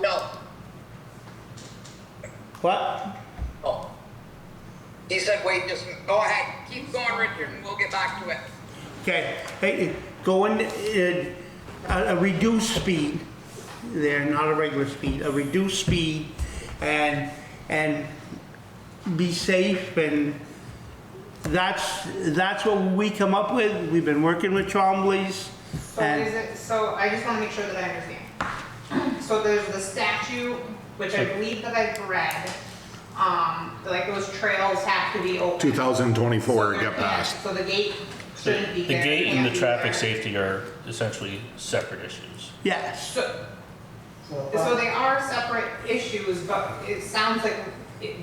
[SPEAKER 8] what?
[SPEAKER 9] Oh. He said, wait, just go ahead. Keep going, Richard, and we'll get back to it.
[SPEAKER 8] Okay, hey, go in, a reduced speed there, not a regular speed, a reduced speed, and be safe, and that's what we come up with. We've been working with Chombley's.
[SPEAKER 5] So is it, so I just wanna make sure that I understand. So there's the statue, which I believe that I've read, like those trails have to be open.
[SPEAKER 16] 2024
[SPEAKER 5] So
[SPEAKER 16] get passed.
[SPEAKER 5] So the gate shouldn't be
[SPEAKER 1] The
[SPEAKER 5] there.
[SPEAKER 1] gate and
[SPEAKER 5] can't
[SPEAKER 1] the
[SPEAKER 5] be
[SPEAKER 1] traffic
[SPEAKER 5] there.
[SPEAKER 1] safety are essentially separate issues.
[SPEAKER 8] Yes.
[SPEAKER 5] So they are separate issues, but it sounds like,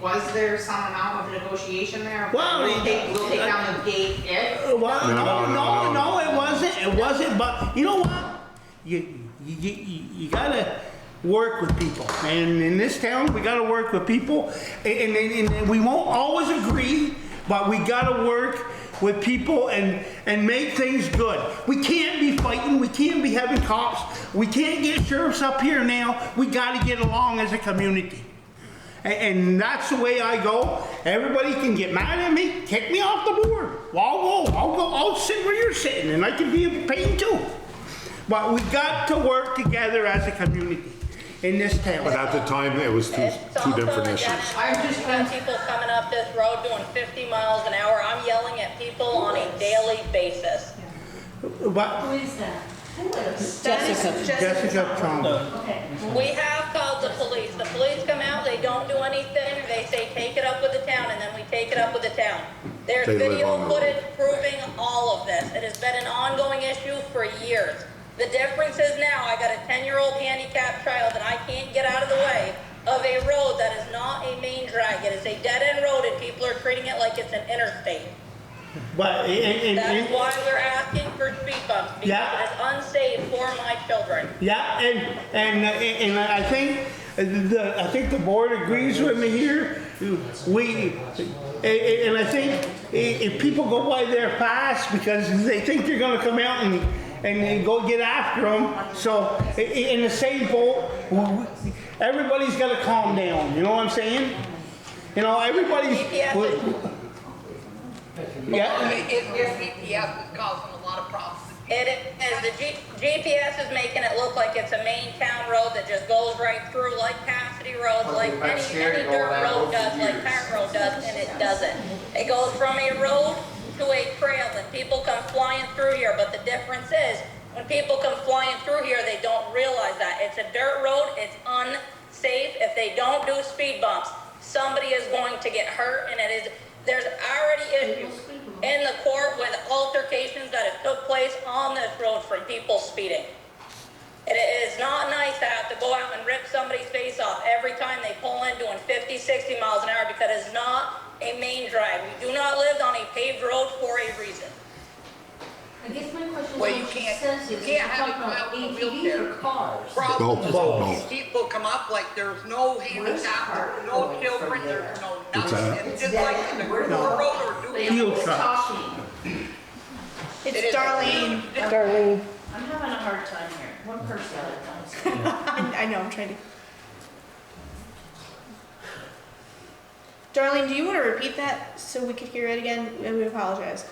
[SPEAKER 5] was there some amount of negotiation there?
[SPEAKER 8] Well,
[SPEAKER 5] We'll take down the gate if?
[SPEAKER 8] Well, no, it wasn't, but you know what? You gotta work with people, and in this town, we gotta work with people, and we won't always agree, but we gotta work with people and make things good. We can't be fighting, we can't be having cops, we can't get sheriffs up here now, we gotta get along as a community. And that's the way I go. Everybody can get mad at me, kick me off the board. Well, I'll sit where you're sitting, and I can be a pain too. But we got to work together as a community. in this town.
[SPEAKER 16] But at the time, it was two different issues.
[SPEAKER 15] You've got people coming up this road doing 50 miles an hour. I'm yelling at people on a daily basis.
[SPEAKER 8] But
[SPEAKER 7] Who is that?
[SPEAKER 8] Jessica Trumbull.
[SPEAKER 7] Okay.
[SPEAKER 15] We have called the police. The police come out, they don't do anything. They say, take it up with the town, and then we take it up with the town. There's
[SPEAKER 16] They live
[SPEAKER 15] video
[SPEAKER 16] on the road.
[SPEAKER 15] footage proving all of this. It has been an ongoing issue for years. The difference is now I got a 10-year-old handicapped child and I can't get out of the way of a road that is not a main drag. It is a dead-end road and people are treating it like it's an interstate.
[SPEAKER 8] But,
[SPEAKER 15] That's why we're asking for speed bumps, because
[SPEAKER 8] Yeah.
[SPEAKER 15] it is unsafe for my children.
[SPEAKER 8] yeah, and I think the board agrees with me here. And I think if people go by their pass because they think they're gonna come out and go get after them, so in the same boat, everybody's gotta calm down, you know what I'm saying? You know, everybody's. Yeah.
[SPEAKER 15] GPS is causing a lot of problems. It is. The GPS is making it look like it's a main town road that just goes right through, like Cassidy Road, like any dirt road does, like Park Road does, and it doesn't. It goes from a road to a trail, and people come flying through here, but the difference is, when people come flying through here, they don't realize that. It's a dirt road, it's unsafe. If they don't do speed bumps, somebody is going to get hurt, and there's already issues in the court with altercations that have took place on this road from people speeding. It is not nice to have to go out and rip somebody's face off every time they pull in doing 50, 60 miles an hour because it's not a main drag. We do not live on a paved road for a reason.
[SPEAKER 7] I guess my question is,
[SPEAKER 15] Well,
[SPEAKER 7] what
[SPEAKER 15] you
[SPEAKER 7] she
[SPEAKER 15] can't-
[SPEAKER 7] says
[SPEAKER 15] you
[SPEAKER 7] is,
[SPEAKER 15] can't
[SPEAKER 7] you're
[SPEAKER 15] have
[SPEAKER 7] talking
[SPEAKER 15] it
[SPEAKER 7] about
[SPEAKER 15] go out in a
[SPEAKER 7] ATVs
[SPEAKER 15] wheelchair.
[SPEAKER 7] or cars?
[SPEAKER 15] Problem is,
[SPEAKER 16] No.
[SPEAKER 15] these people come up like there's no handicap, there's no children, there's no nothing. It's just like in the road or doing.
[SPEAKER 8] Field trucks.
[SPEAKER 4] It's Darlene.
[SPEAKER 6] Darlene.
[SPEAKER 3] I'm having a hard time here. One person at a time.
[SPEAKER 4] I know, I'm trying to. Darlene, do you want to repeat that so we could hear it again? We apologize.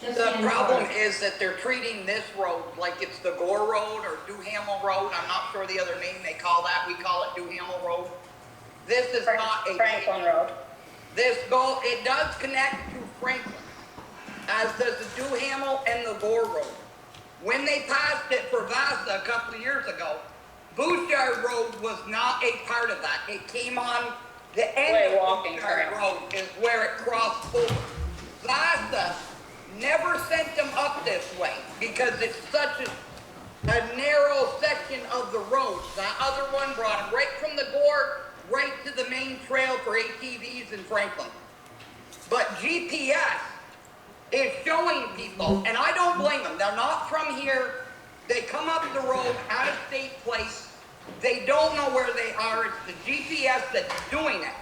[SPEAKER 15] The problem is that they're treating this road like it's the Gore Road or Duhamel Road. I'm not sure the other name they call that. We call it Duhamel Road. This is not a Franklin Road. It does connect to Franklin, as does the Duhamel and the Gore Road. When they passed it for Vasa a couple of years ago, Bouchard Road was not a part of that. It came on the end of Bouchard Road is where it crossed over. Vasa never sent them up this way because it's such a narrow section of the road. That other one brought them right from the Gore right to the main trail for ATVs in Franklin. But GPS is showing people, and I don't blame them. They're not from here. They come up the road, out of state place. They don't know where they are. It's the GPS that's doing it.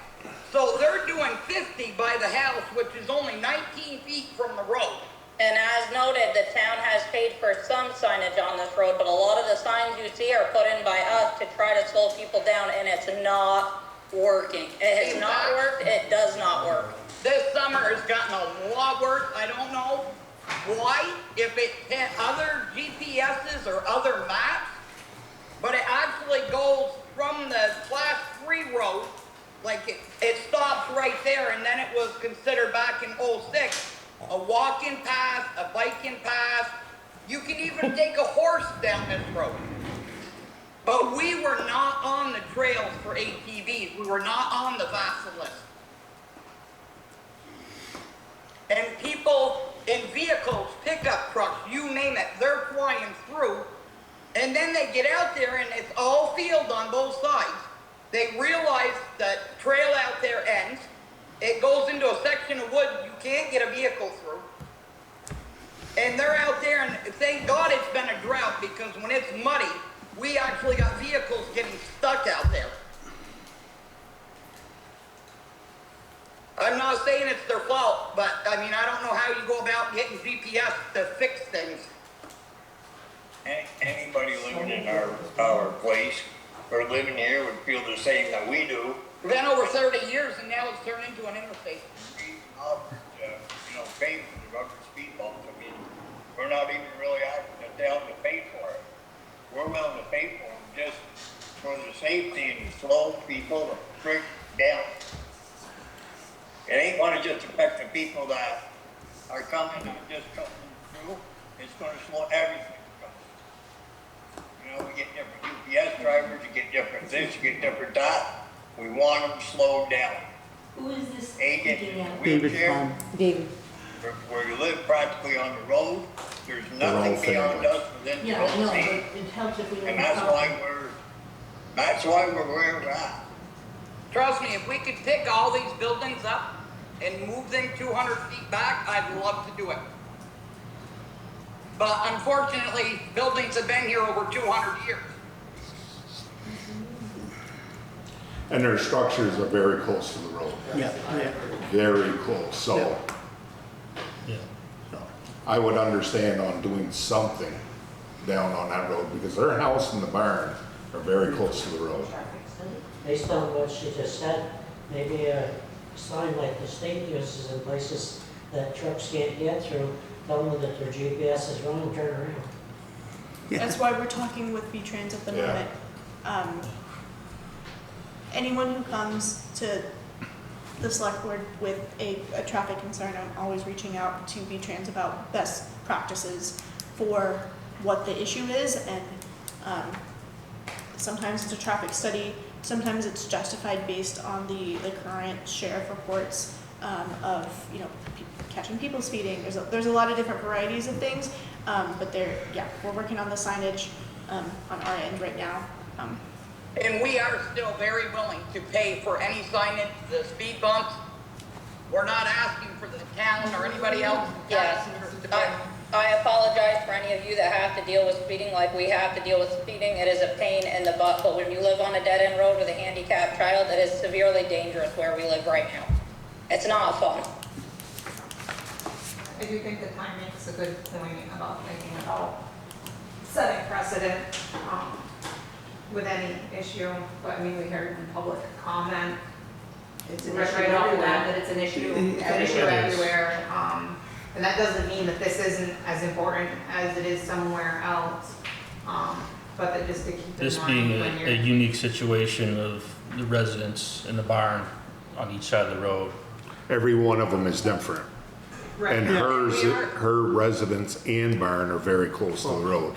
[SPEAKER 15] So they're doing 50 by the house, which is only 19 feet from the road. And as noted, the town has paid for some signage on this road, but a lot of the signs you see are put in by us to try to slow people down, and it's not working. It has not worked. It does not work. This summer has gotten a lot worse. I don't know why, if it hit other GPSs or other maps, but it actually goes from the class 3 road, like it stops right there, and then it was considered back in '06 a walk-in path, a bike-in path. You can even take a horse down this road. But we were not on the trails for ATVs. We were not on the VASA list. And people in vehicles, pickup trucks, you name it, they're flying through. And then they get out there and it's all field on both sides. They realize that trail out there ends. It goes into a section of wood you can't get a vehicle through. And they're out there, and thank God it's been a drought, because when it's muddy, we actually got vehicles getting stuck out there. I'm not saying it's their fault, but I mean, I don't know how you go about getting GPS to fix things.
[SPEAKER 17] Anybody living in our place or living here would feel the same that we do.
[SPEAKER 15] It's been over 30 years and now it's turned into an interstate.
[SPEAKER 17] Paying for the rubber speed bumps. I mean, we're not even really asking the town to pay for it. We're willing to pay for them just people to break down. It ain't gonna just affect the people that are coming and just coming through, it's gonna slow everything down. You know, we get different UPS drivers, you get different this, you get different that. We want them slowed down.
[SPEAKER 7] Who is this
[SPEAKER 17] Agent
[SPEAKER 7] speaking
[SPEAKER 17] in a
[SPEAKER 7] at?
[SPEAKER 8] David
[SPEAKER 17] wheelchair,
[SPEAKER 8] Palm.
[SPEAKER 6] David.
[SPEAKER 17] where you live practically on the road, there's
[SPEAKER 16] They're all
[SPEAKER 17] nothing beyond
[SPEAKER 16] family.
[SPEAKER 17] us within
[SPEAKER 7] Yeah, I know, but
[SPEAKER 17] proximity.
[SPEAKER 7] it helps if we know.
[SPEAKER 17] And that's why we're where we're at.
[SPEAKER 18] Trust me, if we could pick all these buildings up and move them 200 feet back, I'd love to do it. But unfortunately, buildings have been here over 200 years.
[SPEAKER 16] And their structures are very close to the road,
[SPEAKER 8] Yeah, yeah.
[SPEAKER 16] very close, so
[SPEAKER 1] Yeah.
[SPEAKER 16] I would understand on doing something down on that road, because their house and the barn are very close to the road.
[SPEAKER 19] Based on what she just said, maybe a sign like the state uses in places that trucks can't get through, tell them that their GPS is wrong, turn around.
[SPEAKER 4] That's why we're talking with V-Trans at the
[SPEAKER 16] Yeah.
[SPEAKER 4] moment. Anyone who comes to the select board with a traffic concern, I'm always reaching out to V-Trans about best practices for what the issue is, and sometimes it's a traffic study, sometimes it's justified based on the current sheriff reports of, you know, catching people speeding. There's a lot of different varieties of things, but we're working on the signage on our end right now.
[SPEAKER 18] And we are still very willing to pay for any signage, the speed bumps. We're not asking for the town or anybody else.
[SPEAKER 15] Yes, I apologize for any of you that have to deal with speeding like we have to deal with speeding. It is a pain in the butt, but when you live on a dead-end road with a handicapped child, it is severely dangerous where we live right now. It's not fun.
[SPEAKER 5] I do think that Ty makes a good point about thinking about setting precedent with any issue, but I mean, we heard in public comment.
[SPEAKER 2] It's an
[SPEAKER 5] Right
[SPEAKER 2] issue
[SPEAKER 5] off the bat
[SPEAKER 2] everywhere.
[SPEAKER 5] that it's an issue,
[SPEAKER 2] Everywhere.
[SPEAKER 5] everywhere. And that doesn't mean that this isn't as important as it is somewhere else. But that just to keep in
[SPEAKER 1] This
[SPEAKER 5] mind
[SPEAKER 1] being
[SPEAKER 5] when
[SPEAKER 1] a
[SPEAKER 5] you're.
[SPEAKER 1] unique situation of the residents in the barn on each side of the road.
[SPEAKER 16] Every one of them is different.
[SPEAKER 5] Right.
[SPEAKER 16] And
[SPEAKER 5] Yeah.
[SPEAKER 16] her residence and barn are very close to the road,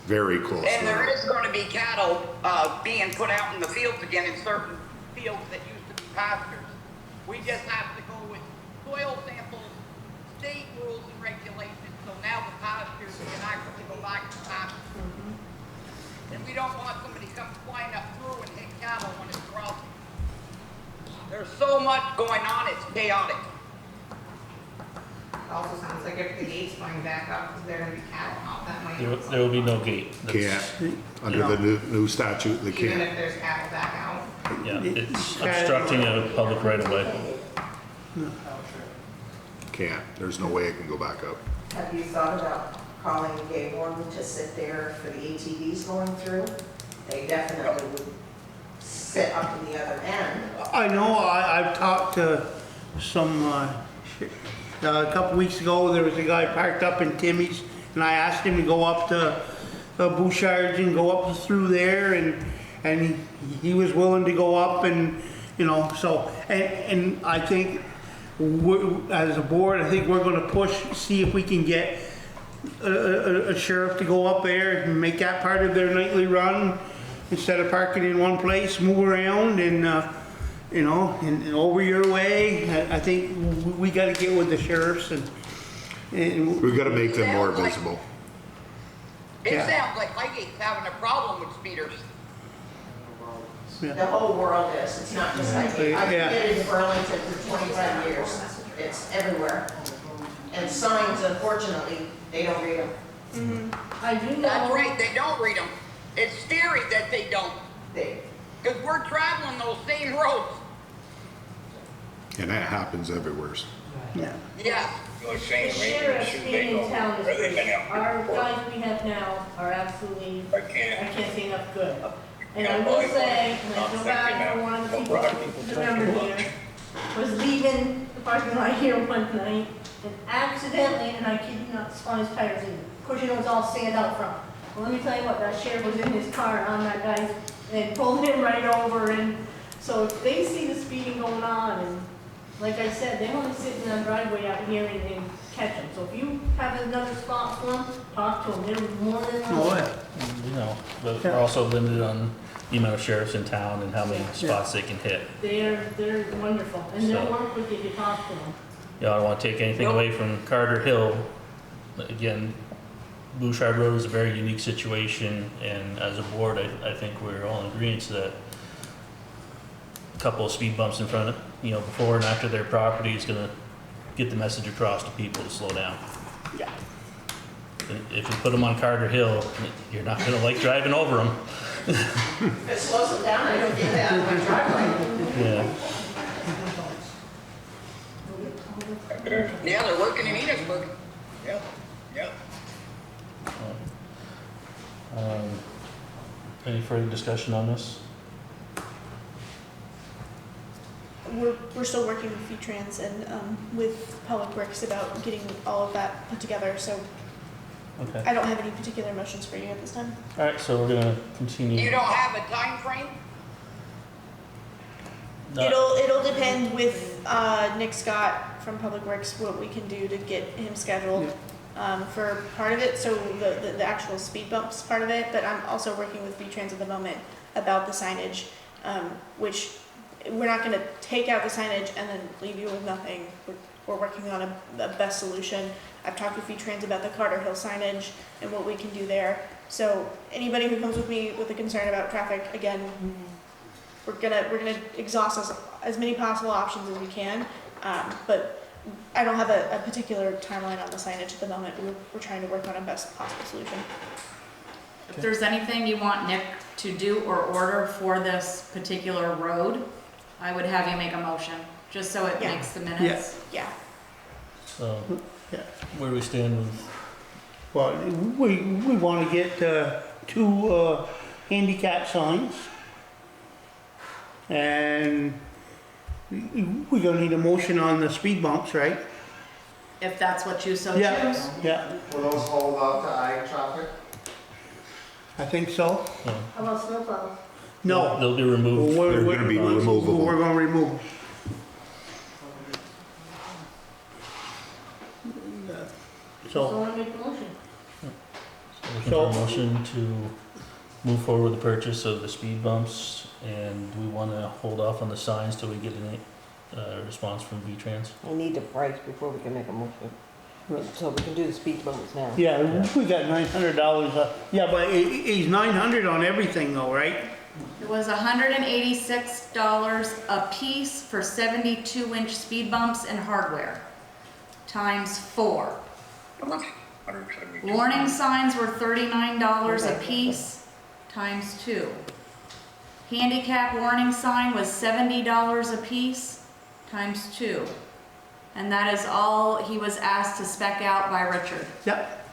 [SPEAKER 16] very close to
[SPEAKER 18] And
[SPEAKER 16] the
[SPEAKER 18] there
[SPEAKER 16] road.
[SPEAKER 18] is going to be cattle being put out in the fields again in certain fields that used to be pastures. We just have to go with soil samples, state rules and regulations, so now the pastures can actually go back to pasture. And we don't want somebody to come flying up through and hit cattle when it's crossing. There's so much going on, it's chaotic.
[SPEAKER 5] It also sounds like if the gate's going back up, because they're gonna be cattle out that way.
[SPEAKER 1] There will be no gate. That's-
[SPEAKER 16] Can't, under the new statute, they
[SPEAKER 5] Even
[SPEAKER 16] can't.
[SPEAKER 5] if there's cattle back out.
[SPEAKER 1] Yeah, it's obstructing a public right of way.
[SPEAKER 16] Can't, there's no way it can go back up.
[SPEAKER 2] Have you thought about calling the game warden to sit there for the ATVs going through? They definitely would sit up in the other end.
[SPEAKER 8] I know, I've talked to some, a couple weeks ago, there was a guy parked up in Timmy's, and I asked him to go up to Bouchard's and go up through there, and he was willing to go up, and, you know, so, and I think, as a board, I think we're gonna push, see if we can get a sheriff to go up there and make that part of their nightly run, instead of parking in one place, move around and, you know, and over your way. I think we gotta get with the sheriffs and
[SPEAKER 16] We gotta make them more visible.
[SPEAKER 18] It
[SPEAKER 8] Yeah.
[SPEAKER 18] sounds like Highgate's having a problem with speeders.
[SPEAKER 2] The whole world is, it's not just like, I've
[SPEAKER 8] Yeah.
[SPEAKER 2] been in Burlington for 25 years, it's everywhere. And signs, unfortunately, they don't read them.
[SPEAKER 7] I do know.
[SPEAKER 18] That's right, they don't read them. It's scary that they don't. Because we're traveling those same roads.
[SPEAKER 16] And that happens everywhere.
[SPEAKER 8] Yeah.
[SPEAKER 18] Yeah.
[SPEAKER 7] The sheriff's being in town is great. Our guys we have now are absolutely, I can't say enough good. And I will say, and I feel bad for one of the people who's a member here, was leaving the parking lot here one night and accidentally, and I kid you not, spun his tires in. Of course, you know, it's all sand out front. Well, let me tell you what, that sheriff was in his car on that guy and pulled him right over, and So if they see the speeding going on, and like I said, they only sit in the driveway out here and catch them. So if you have another spot for them, talk to them, they're more than
[SPEAKER 8] Oh,
[SPEAKER 7] willing.
[SPEAKER 8] yeah.
[SPEAKER 1] You know, but we're also limited on the amount of sheriffs in town and how many
[SPEAKER 7] Yeah.
[SPEAKER 1] spots they can hit.
[SPEAKER 7] They're wonderful, and they'll
[SPEAKER 1] So-
[SPEAKER 7] work with you if you talk to them.
[SPEAKER 1] You know, I don't want to take anything away from Carter Hill. But again, Bouchard Road is a very unique situation, and as a board, I think we're all in agreement that a couple of speed bumps in front of, you know, before and after their property is gonna get the message across to people to slow down.
[SPEAKER 8] Yeah.
[SPEAKER 1] If you put them on Carter Hill, you're not gonna like driving over them.
[SPEAKER 2] If it slows them down, I don't get that out of my driveway.
[SPEAKER 1] Yeah.
[SPEAKER 18] Yeah, they're working in Enosburg. Yeah, yeah.
[SPEAKER 1] Any further discussion on this?
[SPEAKER 4] We're still working with V-Trans and with Public Works about getting all of that put together, so
[SPEAKER 1] Okay.
[SPEAKER 4] I don't have any particular motions for you at this time.
[SPEAKER 1] All right, so we're gonna continue.
[SPEAKER 18] You don't have a time frame?
[SPEAKER 4] It'll depend with Nick Scott from Public Works what we can do to get him scheduled for part of it, so the actual speed bumps part of it, but I'm also working with V-Trans at the moment about the signage, which we're not gonna take out the signage and then leave you with nothing. We're working on a best solution. I've talked with V-Trans about the Carter Hill signage and what we can do there. So anybody who comes with me with a concern about traffic, again, we're gonna exhaust as many possible options as we can, but I don't have a particular timeline on the signage at the moment. We're trying to work on a best possible solution.
[SPEAKER 12] If there's anything you want Nick to do or order for this particular road, I would have you make a motion, just so it makes the minutes.
[SPEAKER 4] Yeah.
[SPEAKER 1] So, where do we stand with?
[SPEAKER 8] Well, we want to get 2 handicap signs. And we're gonna need a motion on the speed bumps, right?
[SPEAKER 12] If that's what you so
[SPEAKER 8] Yeah.
[SPEAKER 12] choose.
[SPEAKER 8] Yeah,
[SPEAKER 14] Will those hold up to ag traffic?
[SPEAKER 8] I think so.
[SPEAKER 7] How about snowplows?
[SPEAKER 8] No.
[SPEAKER 1] They'll be removed.
[SPEAKER 8] We're
[SPEAKER 16] They're gonna be removable.
[SPEAKER 8] We're gonna remove.
[SPEAKER 7] So I
[SPEAKER 8] So,
[SPEAKER 7] want to make a motion.
[SPEAKER 1] Looking for a motion to move forward with the purchase of the speed bumps, and we want to hold off on the signs till we get a response from V-Trans.
[SPEAKER 6] I need the price before we can make a motion. So we can do the speed bumps now.
[SPEAKER 8] yeah, we got $900. Yeah, but it's 900 on everything though, right?
[SPEAKER 12] It was $186 a piece for 72-inch speed bumps and hardware, times 4.
[SPEAKER 18] How much? 172.
[SPEAKER 12] Warning signs were $39 a piece, times 2. Handicap warning sign was $70 a piece, times 2. And that is all he was asked to spec out by Richard.
[SPEAKER 8] Yep.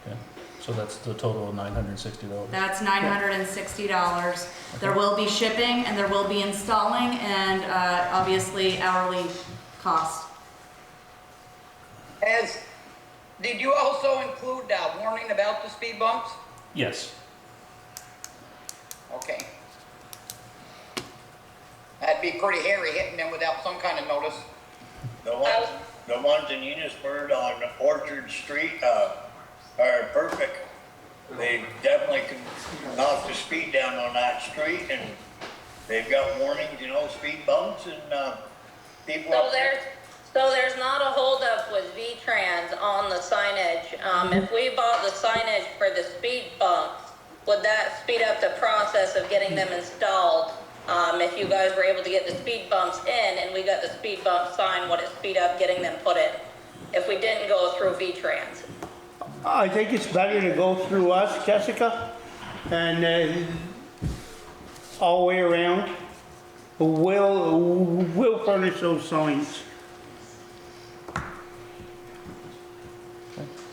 [SPEAKER 1] Okay. So that's the total of $960.
[SPEAKER 12] That's $960. There will be shipping and there will be installing and obviously hourly cost.
[SPEAKER 18] Did you also include warning about the speed bumps?
[SPEAKER 1] Yes.
[SPEAKER 18] Okay. That'd be pretty hairy hitting them without some kind of notice.
[SPEAKER 17] The ones in Enosburg on Orchard Street, are perfect. They definitely can knock the speed down on that street, and they've got warnings, you know, speed bumps, and, people.
[SPEAKER 15] So there's not a holdup with V-Trans on the signage. If we bought the signage for the speed bumps, would that speed up the process of getting them installed? If you guys were able to get the speed bumps in and we got the speed bump sign, would it speed up getting them put in? If we didn't go through V-Trans?
[SPEAKER 8] I think it's better to go through us, Jessica, and all the way around. We'll furnish those signs.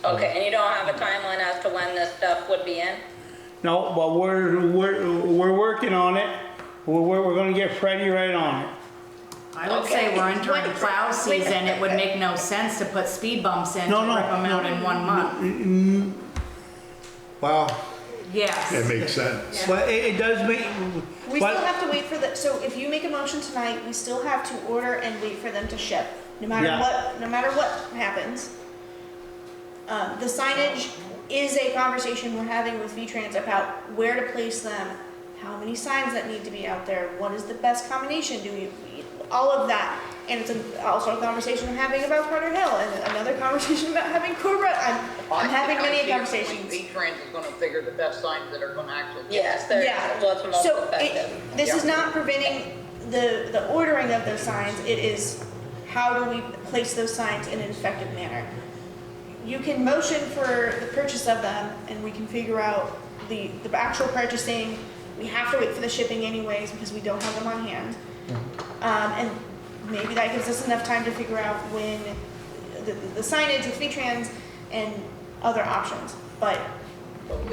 [SPEAKER 15] Okay, and you don't have a timeline as to when this stuff would be in?
[SPEAKER 8] No, but we're working on it. We're gonna get Freddie right on it.
[SPEAKER 12] I would say we're entering the plow season. It would make no sense to put speed bumps in to rip them out in 1 month.
[SPEAKER 8] Well,
[SPEAKER 3] Yes.
[SPEAKER 16] It makes sense.
[SPEAKER 8] But it does make,
[SPEAKER 4] We
[SPEAKER 8] but-
[SPEAKER 4] still have to wait for the, so if you make a motion tonight, we still have to order and wait for them to ship, no matter
[SPEAKER 8] Yeah.
[SPEAKER 4] no matter what happens. The signage is a conversation we're having with V-Trans about where to place them, how many signs that need to be out there, what is the best combination, all of that. And it's also a conversation I'm having about Carter Hill, and another conversation about having Cobra. I'm having many conversations.
[SPEAKER 18] V-Trans is gonna figure the best signs that are gonna actually.
[SPEAKER 15] Yes, they're what's most
[SPEAKER 4] So
[SPEAKER 15] effective.
[SPEAKER 4] this is not preventing the ordering of those signs, it is how do we place those signs in an effective manner. You can motion for the purchase of them, and we can figure out the actual purchasing. We have to wait for the shipping anyways, because we don't have them on hand. And maybe that gives us enough time to figure out when the signage with V-Trans and other options. But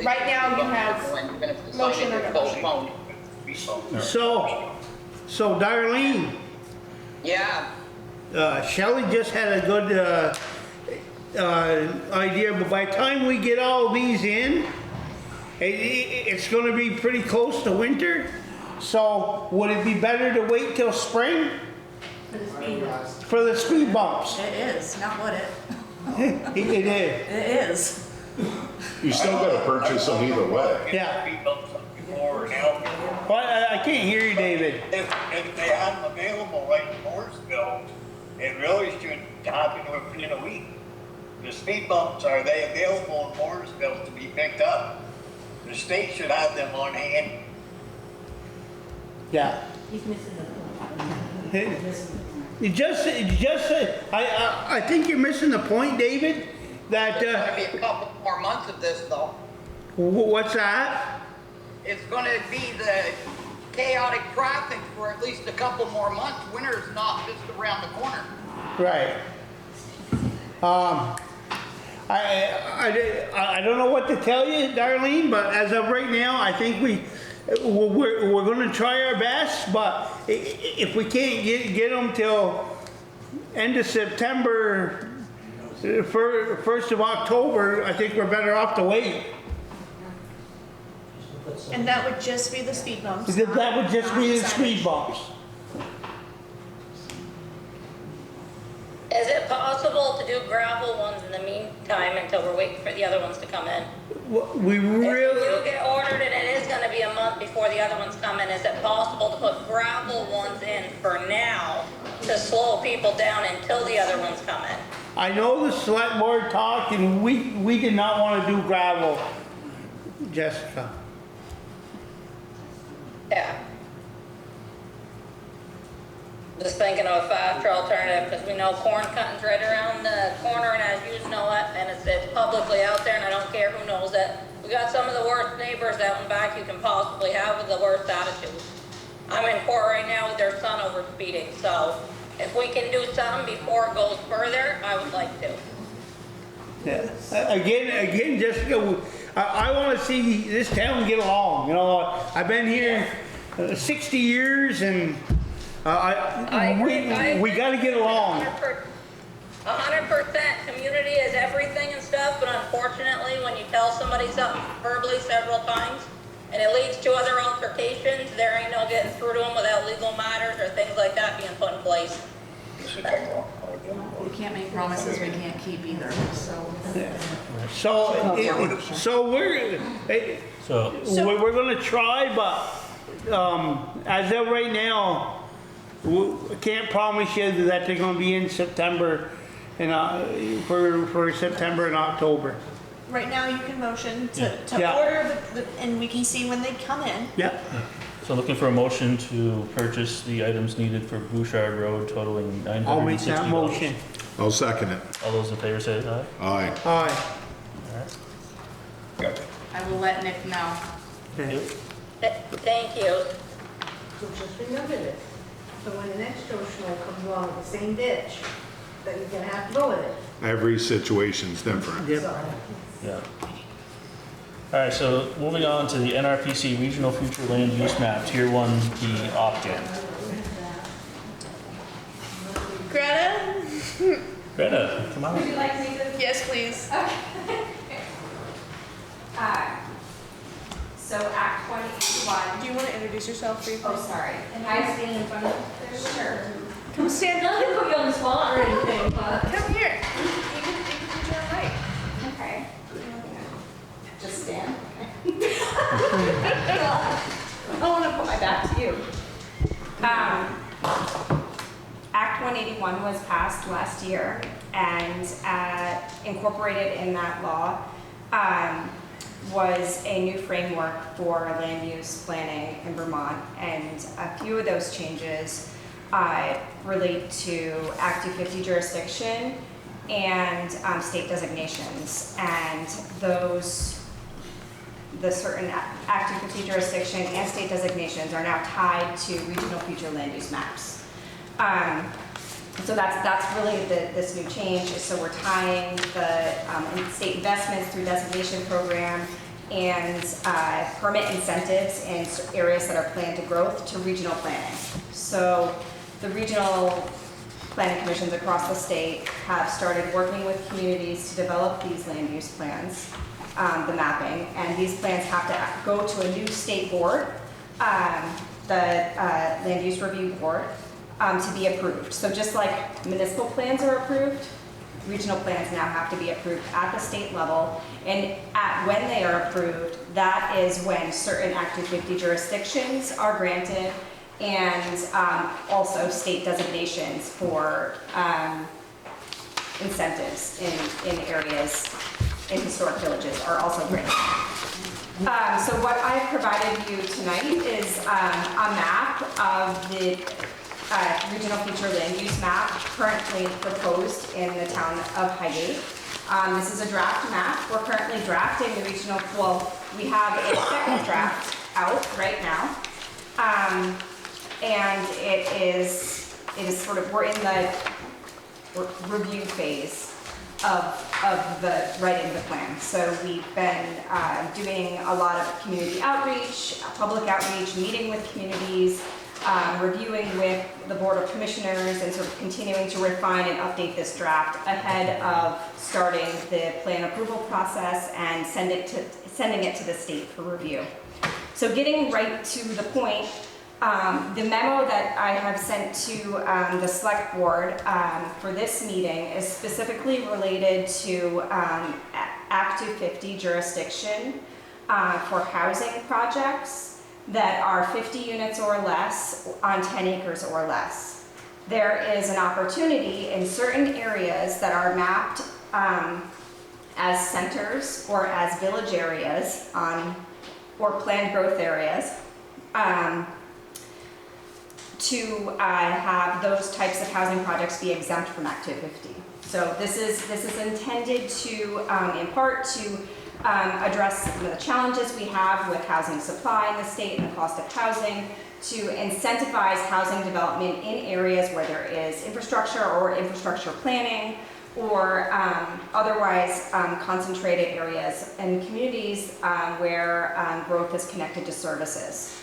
[SPEAKER 4] right now you have motion under motion.
[SPEAKER 8] So Darlene,
[SPEAKER 18] Yeah,
[SPEAKER 8] Shelley just had a good, idea, but by the time we get all these in, it's gonna be pretty close to winter. So would it be better to wait till spring for the speed bumps?
[SPEAKER 12] It is, not would it?
[SPEAKER 8] It is.
[SPEAKER 12] It is.
[SPEAKER 16] You still gotta purchase them either way.
[SPEAKER 8] Yeah.
[SPEAKER 17] Speed bumps up before now.
[SPEAKER 8] Well, I can't hear you, David.
[SPEAKER 17] If they have them available right in Mooresville, it really should happen within a week. The speed bumps, are they available in Mooresville to be picked up? The state should have them on hand.
[SPEAKER 8] Yeah.
[SPEAKER 7] He's missing the
[SPEAKER 8] I think you're missing the point, David, that,
[SPEAKER 18] there's gonna be a couple more months of this though.
[SPEAKER 8] what's that?
[SPEAKER 18] It's gonna be the chaotic traffic for at least a couple more months. Winter's not just around the corner.
[SPEAKER 8] Right. I don't know what to tell you, Darlene, but as of right now, I think we're gonna try our best, but if we can't get them till end of September, 1st of October, I think we're better off to wait.
[SPEAKER 4] And that would just be the speed bumps.
[SPEAKER 8] That would just be the speed bumps.
[SPEAKER 15] Is it possible to do gravel ones in the meantime until we're waiting for the other ones to come in?
[SPEAKER 8] We
[SPEAKER 15] If
[SPEAKER 8] really,
[SPEAKER 15] you get ordered and it is gonna be a month before the other ones come in, is it possible to put gravel ones in for now to slow people down until the other ones come in?
[SPEAKER 8] I know the select board talked and we did not want to do gravel, Jessica.
[SPEAKER 15] Yeah. Just thinking of a faster alternative, because we know corn cutting's right around the corner, and as you know it, and it's publicly out there, and I don't care who knows it. We got some of the worst neighbors out in back you can possibly have with the worst attitudes. I'm in court right now with their son over speeding, so if we can do something before it goes further, I would like to.
[SPEAKER 8] Yeah. Again, Jessica, I want to see this town get along. You know, I've been here 60 years and we got to get along.
[SPEAKER 15] 100%. Community is everything and stuff, but unfortunately, when you tell somebody something verbally several times, and it leads to other altercations, there ain't no getting through to them without legal matters or things like that being put in place.
[SPEAKER 12] We can't make promises we can't keep either, so.
[SPEAKER 8] So we're going to try, but as of right now, we can't promise you that they're going to be in September and for September and October.
[SPEAKER 4] Right now, you can motion to
[SPEAKER 8] Yeah.
[SPEAKER 4] order, and we can see when they come in.
[SPEAKER 8] Yep.
[SPEAKER 1] So looking for a motion to purchase the items needed for Bouchard Road totaling $960.
[SPEAKER 8] I'll make that motion.
[SPEAKER 16] I'll second it.
[SPEAKER 1] All those in favor say aye.
[SPEAKER 16] Aye.
[SPEAKER 8] Aye.
[SPEAKER 12] I will let Nick know.
[SPEAKER 15] Thank you.
[SPEAKER 3] So just remember this. So when the next snow comes along with the same ditch, that you're gonna have to go with it.
[SPEAKER 16] Every situation's different.
[SPEAKER 3] So,
[SPEAKER 1] Yeah. All right, so moving on to the NRPC Regional Future Land Use Map, Tier 1B opt-in.
[SPEAKER 4] Greta?
[SPEAKER 1] Greta, come on.
[SPEAKER 11] Would you like me to?
[SPEAKER 4] Yes, please.
[SPEAKER 13] So Act 181.
[SPEAKER 4] Do you want to introduce yourself briefly?
[SPEAKER 13] Oh, sorry.
[SPEAKER 7] And I stand in front of you?
[SPEAKER 13] Sure.
[SPEAKER 4] Come stand.
[SPEAKER 7] Not to put you on the spot or anything, but.
[SPEAKER 4] Come here. You can put your mic.
[SPEAKER 13] Okay. Just stand. I want to put my back to you. Act 181 was passed last year, and incorporated in that law was a new framework for land use planning in Vermont, and a few of those changes relate to Act 250 jurisdiction and state designations, and the certain Act 250 jurisdiction and state designations are now tied to regional future land use maps. So that's really this new change. So we're tying the state investments through designation program and permit incentives in areas that are planned to growth to regional planning. So the regional planning commissions across the state have started working with communities to develop these land use plans, the mapping, and these plans have to go to a new state board, the Land Use Review Board, to be approved. So just like municipal plans are approved, regional plans now have to be approved at the state level, and when they are approved, that is when certain Act 250 jurisdictions are granted, and also state designations for incentives in areas, in historic villages are also granted. So what I've provided you tonight is a map of the regional future land use map currently proposed in the town of Highgate. This is a draft map. We're currently drafting the regional, well, we have a second draft out right now. And it is sort of, we're in the review phase of the writing the plan. So we've been doing a lot of community outreach, public outreach, meeting with communities, reviewing with the Board of Commissioners, and sort of continuing to refine and update this draft ahead of starting the plan approval process and sending it to the state for review. So getting right to the point, the memo that I have sent to the select board for this meeting is specifically related to Act 250 jurisdiction for housing projects that are 50 units or less on 10 acres or less. There is an opportunity in certain areas that are mapped as centers or as village areas or planned growth areas to have those types of housing projects be exempt from Act 250. So this is intended to, in part, to address some of the challenges we have with housing supply in the state and the cost of housing, to incentivize housing development in areas where there is infrastructure or infrastructure planning, or otherwise concentrated areas and communities where growth is connected to services.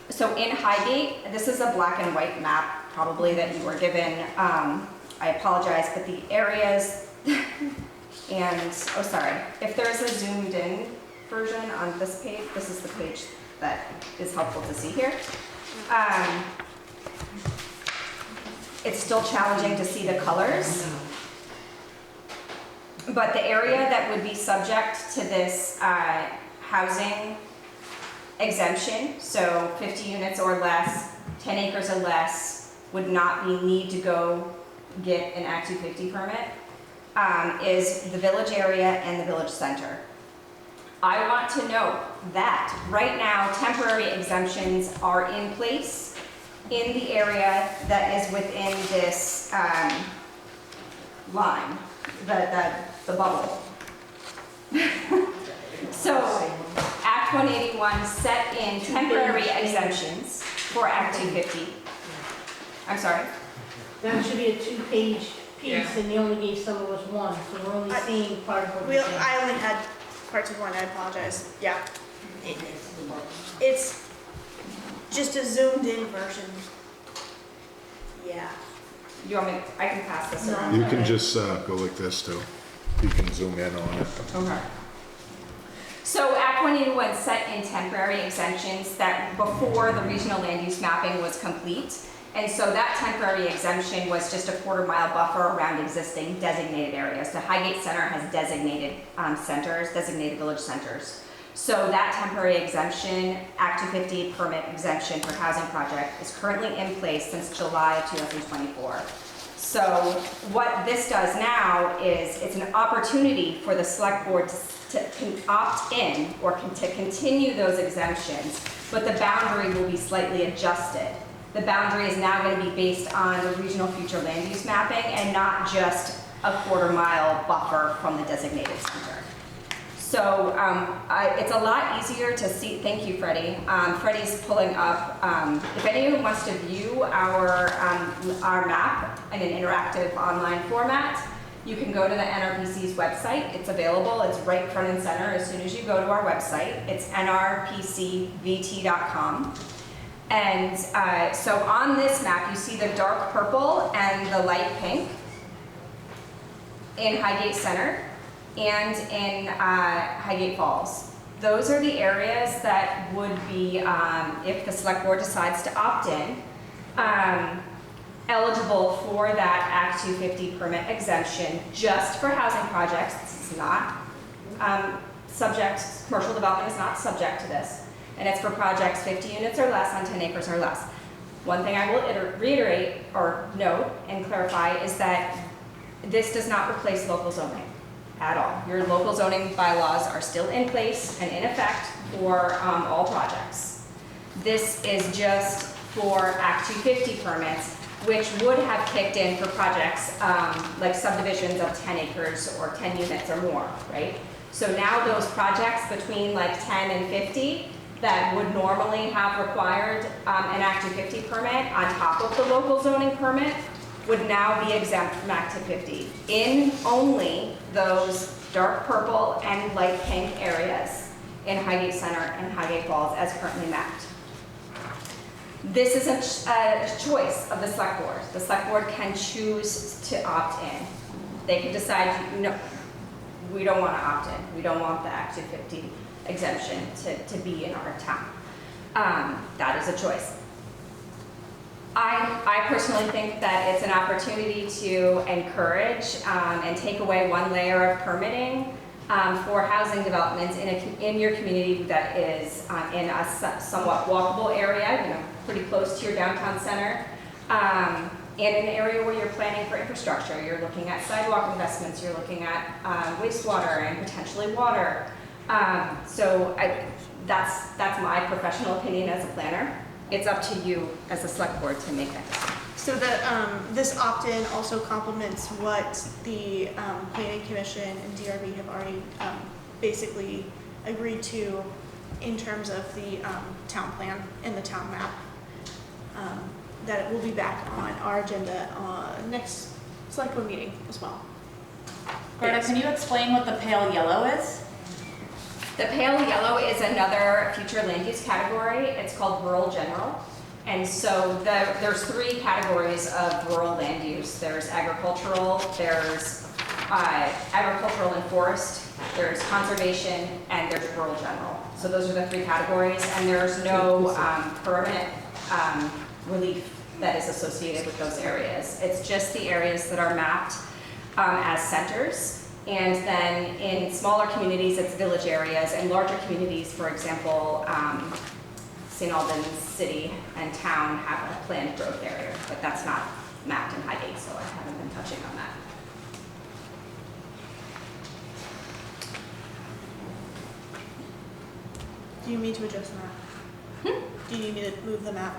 [SPEAKER 13] So in Highgate, this is a black and white map probably that you were given. I apologize, but the areas, and, oh sorry, if there's a zoomed in version on this page, this is the page that is helpful to see here. It's still challenging to see the colors, but the area that would be subject to this housing exemption, so 50 units or less, 10 acres or less, would not need to go get an Act 250 permit, is the village area and the village center. I want to note that right now temporary exemptions are in place in the area that is within this line, the bubble. So Act 181 set in temporary exemptions for Act 250. I'm sorry?
[SPEAKER 7] That should be a two-page piece, and you only gave some of us one, so we're only seeing part of what you're saying.
[SPEAKER 4] I only had parts of one, I apologize. Yeah. It's just a zoomed in version. Yeah.
[SPEAKER 13] You want me, I can pass this around.
[SPEAKER 16] You can just go like this too. You can zoom in on it.
[SPEAKER 13] Okay. So Act Act 181 set in temporary exemptions that before the regional land use mapping was complete. And so that temporary exemption was just a quarter-mile buffer around existing designated areas. The Highgate Center has designated centers, designated village centers. So that temporary exemption, Act 250 permit exemption for housing project is currently in place since July of 2024. So what this does now is it's an opportunity for the select board to opt in or to continue those exemptions, but the boundary will be slightly adjusted. The boundary is now going to be based on the regional future land use mapping and not just a quarter-mile buffer from the designated center. So it's a lot easier to see. Thank you, Freddie. Freddie's pulling up. If anyone wants to view our map in an interactive online format, you can go to the NRPC's website. It's available. It's right front and center as soon as you go to our website. It's nrpcvt.com. And so on this map, you see the dark purple and the light pink in Highgate Center and in Highgate Falls. Those are the areas that would be, if the select board decides to opt in, eligible for that Act 250 permit exemption just for housing projects. This is not subject, commercial development is not subject to this. And it's for projects 50 units or less on 10 acres or less. One thing I will reiterate or note and clarify is that this does not replace local zoning at all. Your local zoning bylaws are still in place and in effect for all projects. This is just for Act 250 permits, which would have kicked in for projects like subdivisions of 10 acres or 10 units or more, right? So now those projects between like 10 and 50 that would normally have required an Act 250 permit on top of the local zoning permit would now be exempt from Act 250 in only those dark purple and light pink areas in Highgate Center and Highgate Falls as currently mapped. This is a choice of the select board. The select board can choose to opt in. They can decide, no, we don't want to opt in. We don't want the Act 250 exemption to be in our town. That is a choice. I personally think that it's an opportunity to encourage and take away one layer of permitting for housing developments in your community that is in a somewhat walkable area, you know, pretty close to your downtown center, and an area where you're planning for infrastructure. You're looking at sidewalk investments, you're looking at wastewater and potentially water. That's my professional opinion as a planner. It's up to you as a select board to make that decision.
[SPEAKER 4] So this opt-in also complements what the Planning Commission and DRB have already basically agreed to in terms of the town plan and the town map. That it will be back on our agenda next select board meeting as well.
[SPEAKER 12] Greta, can you explain what the pale yellow is?
[SPEAKER 13] The pale yellow is another future land use category. It's called rural general. And so there's three categories of rural land use. There's agricultural, there's agricultural and forest, there's conservation, and there's rural general. So those are the three categories, and there's no permanent relief that is associated with those areas. It's just the areas that are mapped as centers. And then in smaller communities, it's village areas, and larger communities, for example, St. Albans City and Town have a planned growth area, but that's not mapped in Highgate, so I haven't been touching on that.
[SPEAKER 4] Do you need to adjust the map? Do you need me to move the map?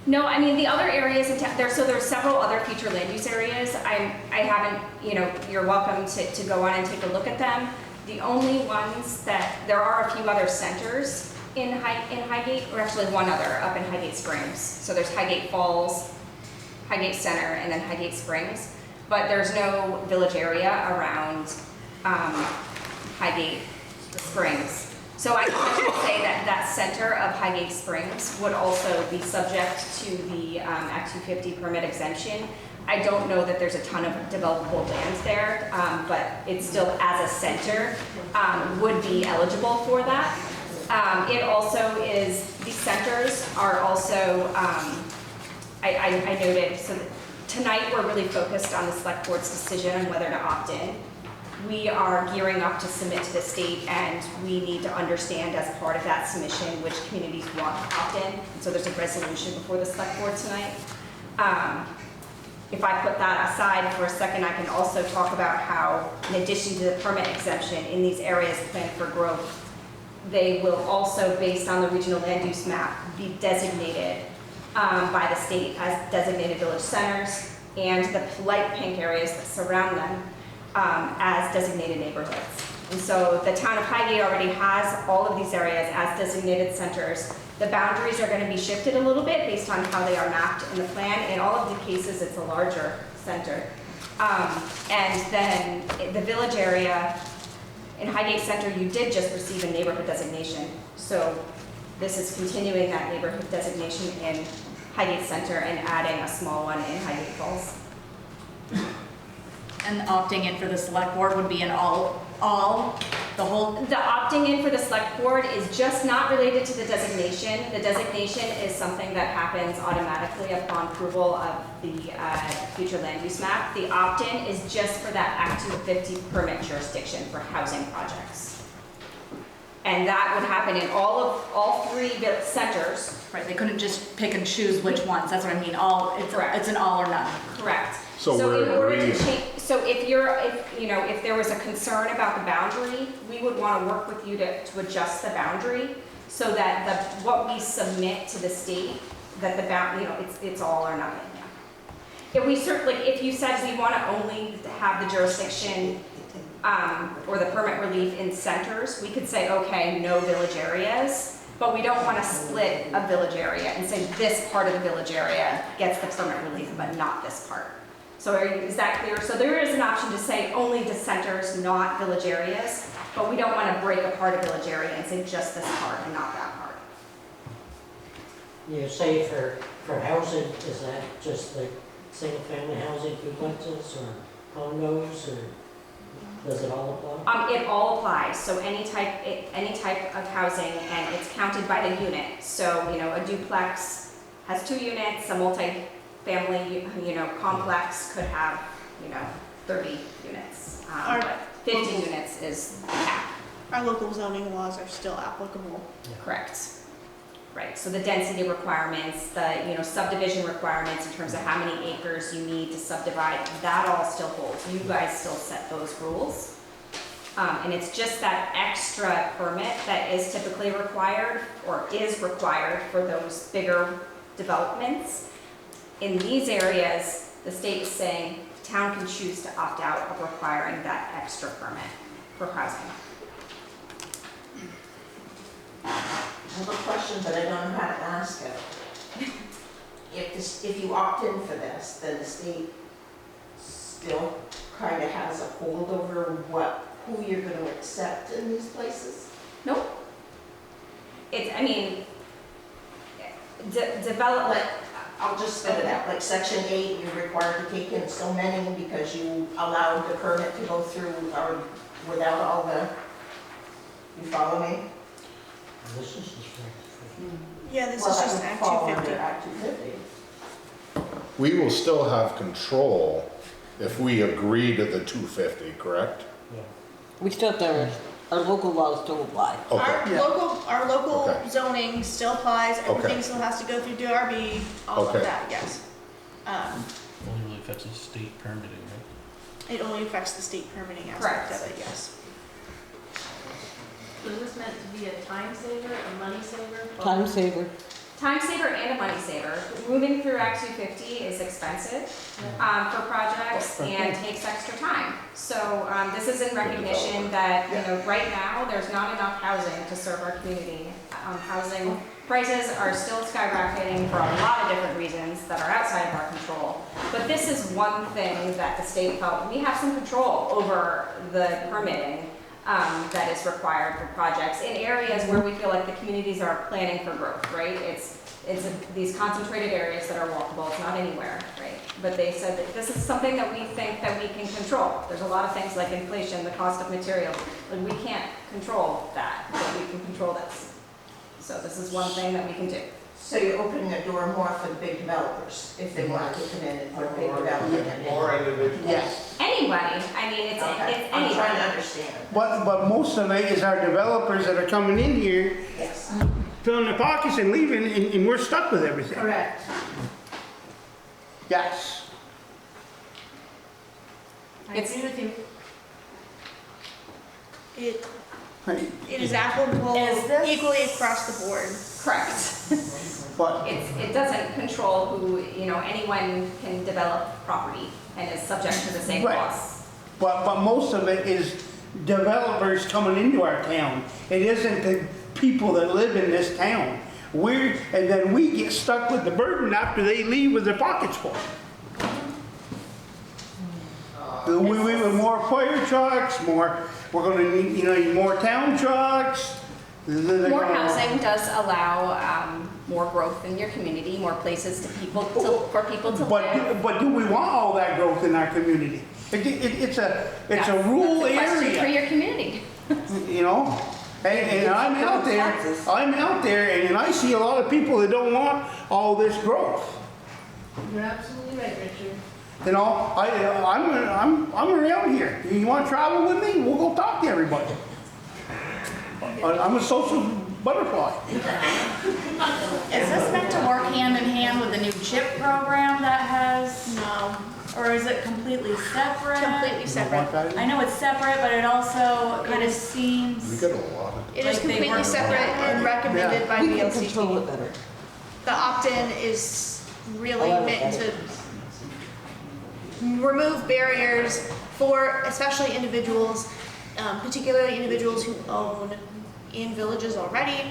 [SPEAKER 13] No, I mean, the other areas in town, there's several other future land use areas. I haven't, you know, you're welcome to go on and take a look at them. The only ones that, there are a few other centers in Highgate, or actually one other up in Highgate Springs. So there's Highgate Falls, Highgate Center, and then Highgate Springs. But there's no village area around Highgate Springs. So I should say that that center of Highgate Springs would also be subject to the Act 250 permit exemption, I don't know that there's a ton of developable land there, but it still, as a center, would be eligible for that. It also is, these centers are also, I noted, so tonight we're really focused on the select board's decision on whether to opt in. We are gearing up to submit to the state, and we need to understand as part of that submission which communities want to opt in. So there's a resolution before the select board tonight. If I put that aside for a second, I can also talk about how, in addition to the permit exemption in these areas planned for growth, they will also, based on the regional land use map, be designated by the state as designated village centers, and the light pink areas that surround them as designated neighborhoods. And so the town of Highgate already has all of these areas as designated centers. The boundaries are going to be shifted a little bit based on how they are mapped in the plan. In all of the cases, it's a larger center. And then the village area, in Highgate Center, you did just receive a neighborhood designation. So this is continuing that neighborhood designation in Highgate Center and adding a small one in Highgate Falls.
[SPEAKER 12] And opting in for the select board would be an the whole?
[SPEAKER 13] The opting in for the select board is just not related to the designation. The designation is something that happens automatically upon approval of the future land use map. The opt-in is just for that Act 250 permit jurisdiction for housing projects. And that would happen in all three centers.
[SPEAKER 12] Right, they couldn't just pick and choose which ones, that's what I mean, it's an all or none.
[SPEAKER 13] Correct.
[SPEAKER 16] So
[SPEAKER 13] in order to change, so if there was a concern about the boundary, we would want to work with you to adjust the boundary so that what we submit to the state, that the it's all or nothing. If we certainly, if you said we want to only have the jurisdiction or the permit relief in centers, we could say, okay, no village areas. But we don't want to split a village area and say this part of the village area gets the permit relief, but not this part. So is that clear? So there is an option to say only to centers, not village areas, but we don't want to break apart a village area and say just this part and not that part.
[SPEAKER 19] You say for housing, is that just like single-family housing, duplexes or condos, or does it all apply?
[SPEAKER 13] It all applies. So any type of housing, and it's counted by the unit. So a duplex has 2 units. A multi-family complex could have 30 units. But 50 units is the cap.
[SPEAKER 4] Our local zoning laws are still applicable.
[SPEAKER 13] Correct. Right. So the density requirements, the subdivision requirements in terms of how many acres you need to subdivide, that all still holds. You guys still set those rules. And it's just that extra permit that is typically required or is required for those bigger developments. In these areas, the state is saying the town can choose to opt out of requiring that extra permit for housing.
[SPEAKER 2] I have a question, but I don't know how to ask it. If you opt in for this, then the state still kind of has a hold over who you're going to accept in these places?
[SPEAKER 13] Nope. Development.
[SPEAKER 2] I'll just spit it out. Like Section 8, you're required to take in so many because you allowed the permit to go through or without all the. You follow me?
[SPEAKER 19] This is just
[SPEAKER 4] Yeah, this is just Act 250.
[SPEAKER 2] Act 250.
[SPEAKER 16] We will still have control if we agree to the 250, correct?
[SPEAKER 6] We still have to, our local laws still apply.
[SPEAKER 16] Okay.
[SPEAKER 4] Our local
[SPEAKER 16] Okay.
[SPEAKER 4] zoning still applies, everything
[SPEAKER 16] Okay.
[SPEAKER 4] still has to go through DRB, all of
[SPEAKER 16] Okay.
[SPEAKER 4] that, yes.
[SPEAKER 1] Only really affects the state permitting, right?
[SPEAKER 4] It only affects the state permitting aspect of it, yes.
[SPEAKER 11] So is this meant to be a time saver, a money saver?
[SPEAKER 6] Time saver.
[SPEAKER 13] Time saver and a money saver. Moving through Act 250 is expensive for projects and takes extra time. So this is in recognition that right now there's not enough housing to serve our community. Housing prices are still skyrocketing for a lot of different reasons that are outside of our control. But this is one thing that the state felt we have some control over the permitting that is required for projects in areas where we feel like the communities are planning for growth, right? It's these concentrated areas that are walkable, it's not anywhere, right? But they said that this is something that we think that we can control. There's a lot of things like inflation, the cost of materials, and we can't control that, but we can control this. So this is one thing that we can do.
[SPEAKER 2] So you're opening the door more for the big developers, if they want to come in and put a big development in.
[SPEAKER 14] More individuals.
[SPEAKER 2] Yes.
[SPEAKER 13] Anybody, I mean, it's
[SPEAKER 2] Okay.
[SPEAKER 13] anybody.
[SPEAKER 2] I'm trying to understand.
[SPEAKER 8] But most of it is our developers that are coming in here,
[SPEAKER 2] Yes.
[SPEAKER 8] filling their pockets and leaving, and we're stuck with everything.
[SPEAKER 2] Correct.
[SPEAKER 8] Yes.
[SPEAKER 3] I agree with you.
[SPEAKER 4] It is applicable
[SPEAKER 13] Is this-
[SPEAKER 4] equally across the board.
[SPEAKER 13] Correct.
[SPEAKER 8] But
[SPEAKER 13] It doesn't control who, anyone can develop property and is subject to the same
[SPEAKER 8] Right.
[SPEAKER 13] laws.
[SPEAKER 8] But most of it is developers coming into our town. It isn't the people that live in this town. And then we get stuck with the burden after they leave with their pockets full. We with more fire trucks, we're gonna need, more town trucks.
[SPEAKER 13] More housing does allow more growth in your community, more places for people to live.
[SPEAKER 8] But do we want all that growth in our community? It's a rural
[SPEAKER 13] That's a question
[SPEAKER 8] area.
[SPEAKER 13] for your community.
[SPEAKER 8] And I'm out there, and I see a lot of people that don't want all this growth.
[SPEAKER 7] You're absolutely right, Richard.
[SPEAKER 8] I'm around here. You want to travel with me? We'll go talk to everybody. I'm a social butterfly.
[SPEAKER 12] Is this meant to work hand in hand with the new CHIP program that has?
[SPEAKER 4] No,
[SPEAKER 12] Or is it completely separate?
[SPEAKER 4] completely separate.
[SPEAKER 12] I know it's separate, but it also kind of
[SPEAKER 16] We
[SPEAKER 12] seems,
[SPEAKER 16] got a lot of.
[SPEAKER 4] It is
[SPEAKER 12] Like they
[SPEAKER 4] completely
[SPEAKER 12] work
[SPEAKER 4] separate and recommended by
[SPEAKER 6] We can control
[SPEAKER 4] VLCT.
[SPEAKER 6] it better.
[SPEAKER 4] The opt-in is really
[SPEAKER 6] I like
[SPEAKER 4] meant
[SPEAKER 6] that.
[SPEAKER 4] to remove barriers for especially individuals, particularly individuals who own in villages already.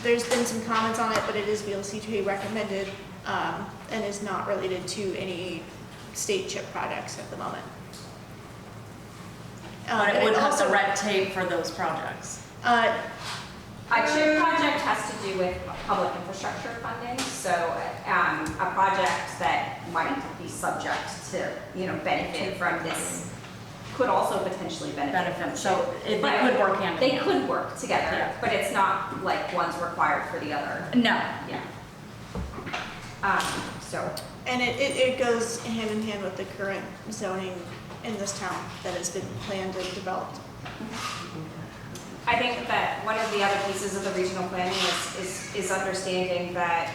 [SPEAKER 4] There's been some comments on it, but it is VLCT recommended and is not related to any state chip projects at the moment.
[SPEAKER 12] but
[SPEAKER 4] And
[SPEAKER 12] it would cut the
[SPEAKER 4] also-
[SPEAKER 12] red tape for those projects.
[SPEAKER 13] A CHIP project has to do with public infrastructure funding, so a project that might be subject to, benefit from this could also potentially benefit from
[SPEAKER 12] So
[SPEAKER 13] CHIP.
[SPEAKER 12] they could work hand in
[SPEAKER 13] They
[SPEAKER 12] hand.
[SPEAKER 13] could work together,
[SPEAKER 12] Yeah.
[SPEAKER 13] but it's not like one's required for the other.
[SPEAKER 12] No.
[SPEAKER 13] Yeah. So,
[SPEAKER 4] And it goes hand in hand with the current zoning in this town that has been planned and developed.
[SPEAKER 13] I think that one of the other pieces of the regional planning is understanding that,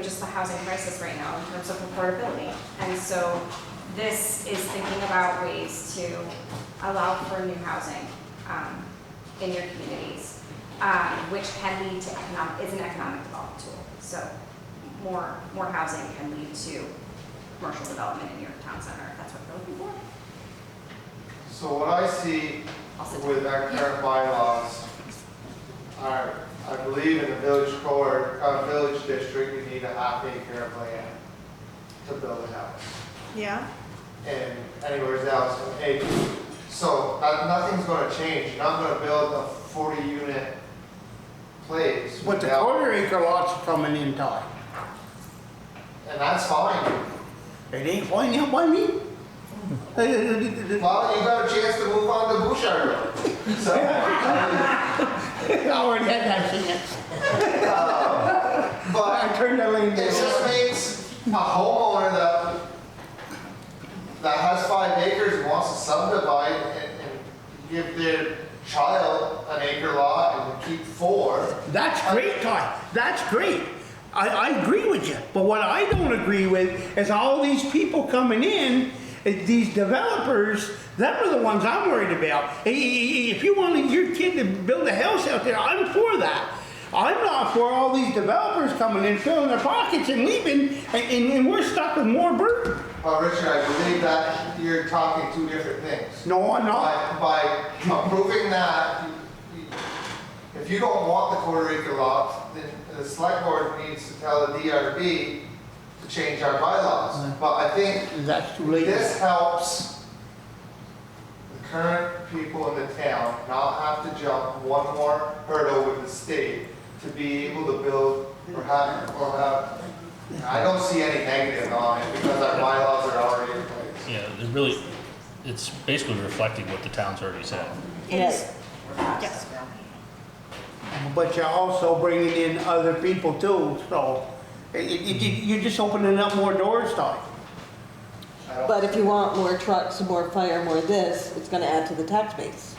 [SPEAKER 13] just the housing crisis right now in terms of affordability. And so this is thinking about ways to allow for new housing in your communities, which can lead to is an economic development tool. So more housing can lead to commercial development in your town center, if that's what you're looking for.
[SPEAKER 14] So what I see with our current bylaws are, I believe in the village core, village district, you need a half acre of land to build a house.
[SPEAKER 4] Yeah.
[SPEAKER 14] And anywhere else, an acre. So nothing's gonna change. You're not gonna build a 40-unit place.
[SPEAKER 8] But the
[SPEAKER 14] without-
[SPEAKER 8] quarter acre lots are coming in, Todd.
[SPEAKER 14] And that's fine.
[SPEAKER 8] It ain't fine out by me.
[SPEAKER 14] Well, you got a chance to move on to Bouchard Road. So,
[SPEAKER 8] I already had that chance.
[SPEAKER 14] but
[SPEAKER 8] I turned that lane
[SPEAKER 14] it
[SPEAKER 8] down.
[SPEAKER 14] just makes a homeowner that has 5 acres and wants to subdivide and give their child an acre lot and keep 4.
[SPEAKER 8] That's great, Todd. That's great. I agree with you. But what I don't agree with is all these people coming in, these developers, them are the ones I'm worried about. If you want your kid to build a house out there, I'm for that. I'm not for all these developers coming in, filling their pockets and leaving, and we're stuck with more burden.
[SPEAKER 14] Well, Richard, I believe that you're talking 2 different things.
[SPEAKER 8] No, I'm not.
[SPEAKER 14] By approving that, if you don't want the quarter acre lot, then the select board needs to tell the DRB to change our bylaws. But I think
[SPEAKER 8] that's too late.
[SPEAKER 14] This helps the current people in the town not have to jump one more hurdle with the state to be able to build or have I don't see any negative on it because our bylaws are already in place.
[SPEAKER 1] Yeah, it's basically reflecting what the town's already said.
[SPEAKER 4] Yes. Yes.
[SPEAKER 8] But you're also bringing in other people too, so you're just opening up more doors, Todd.
[SPEAKER 6] But if you want more trucks, more fire, more this, it's gonna add to the tax base.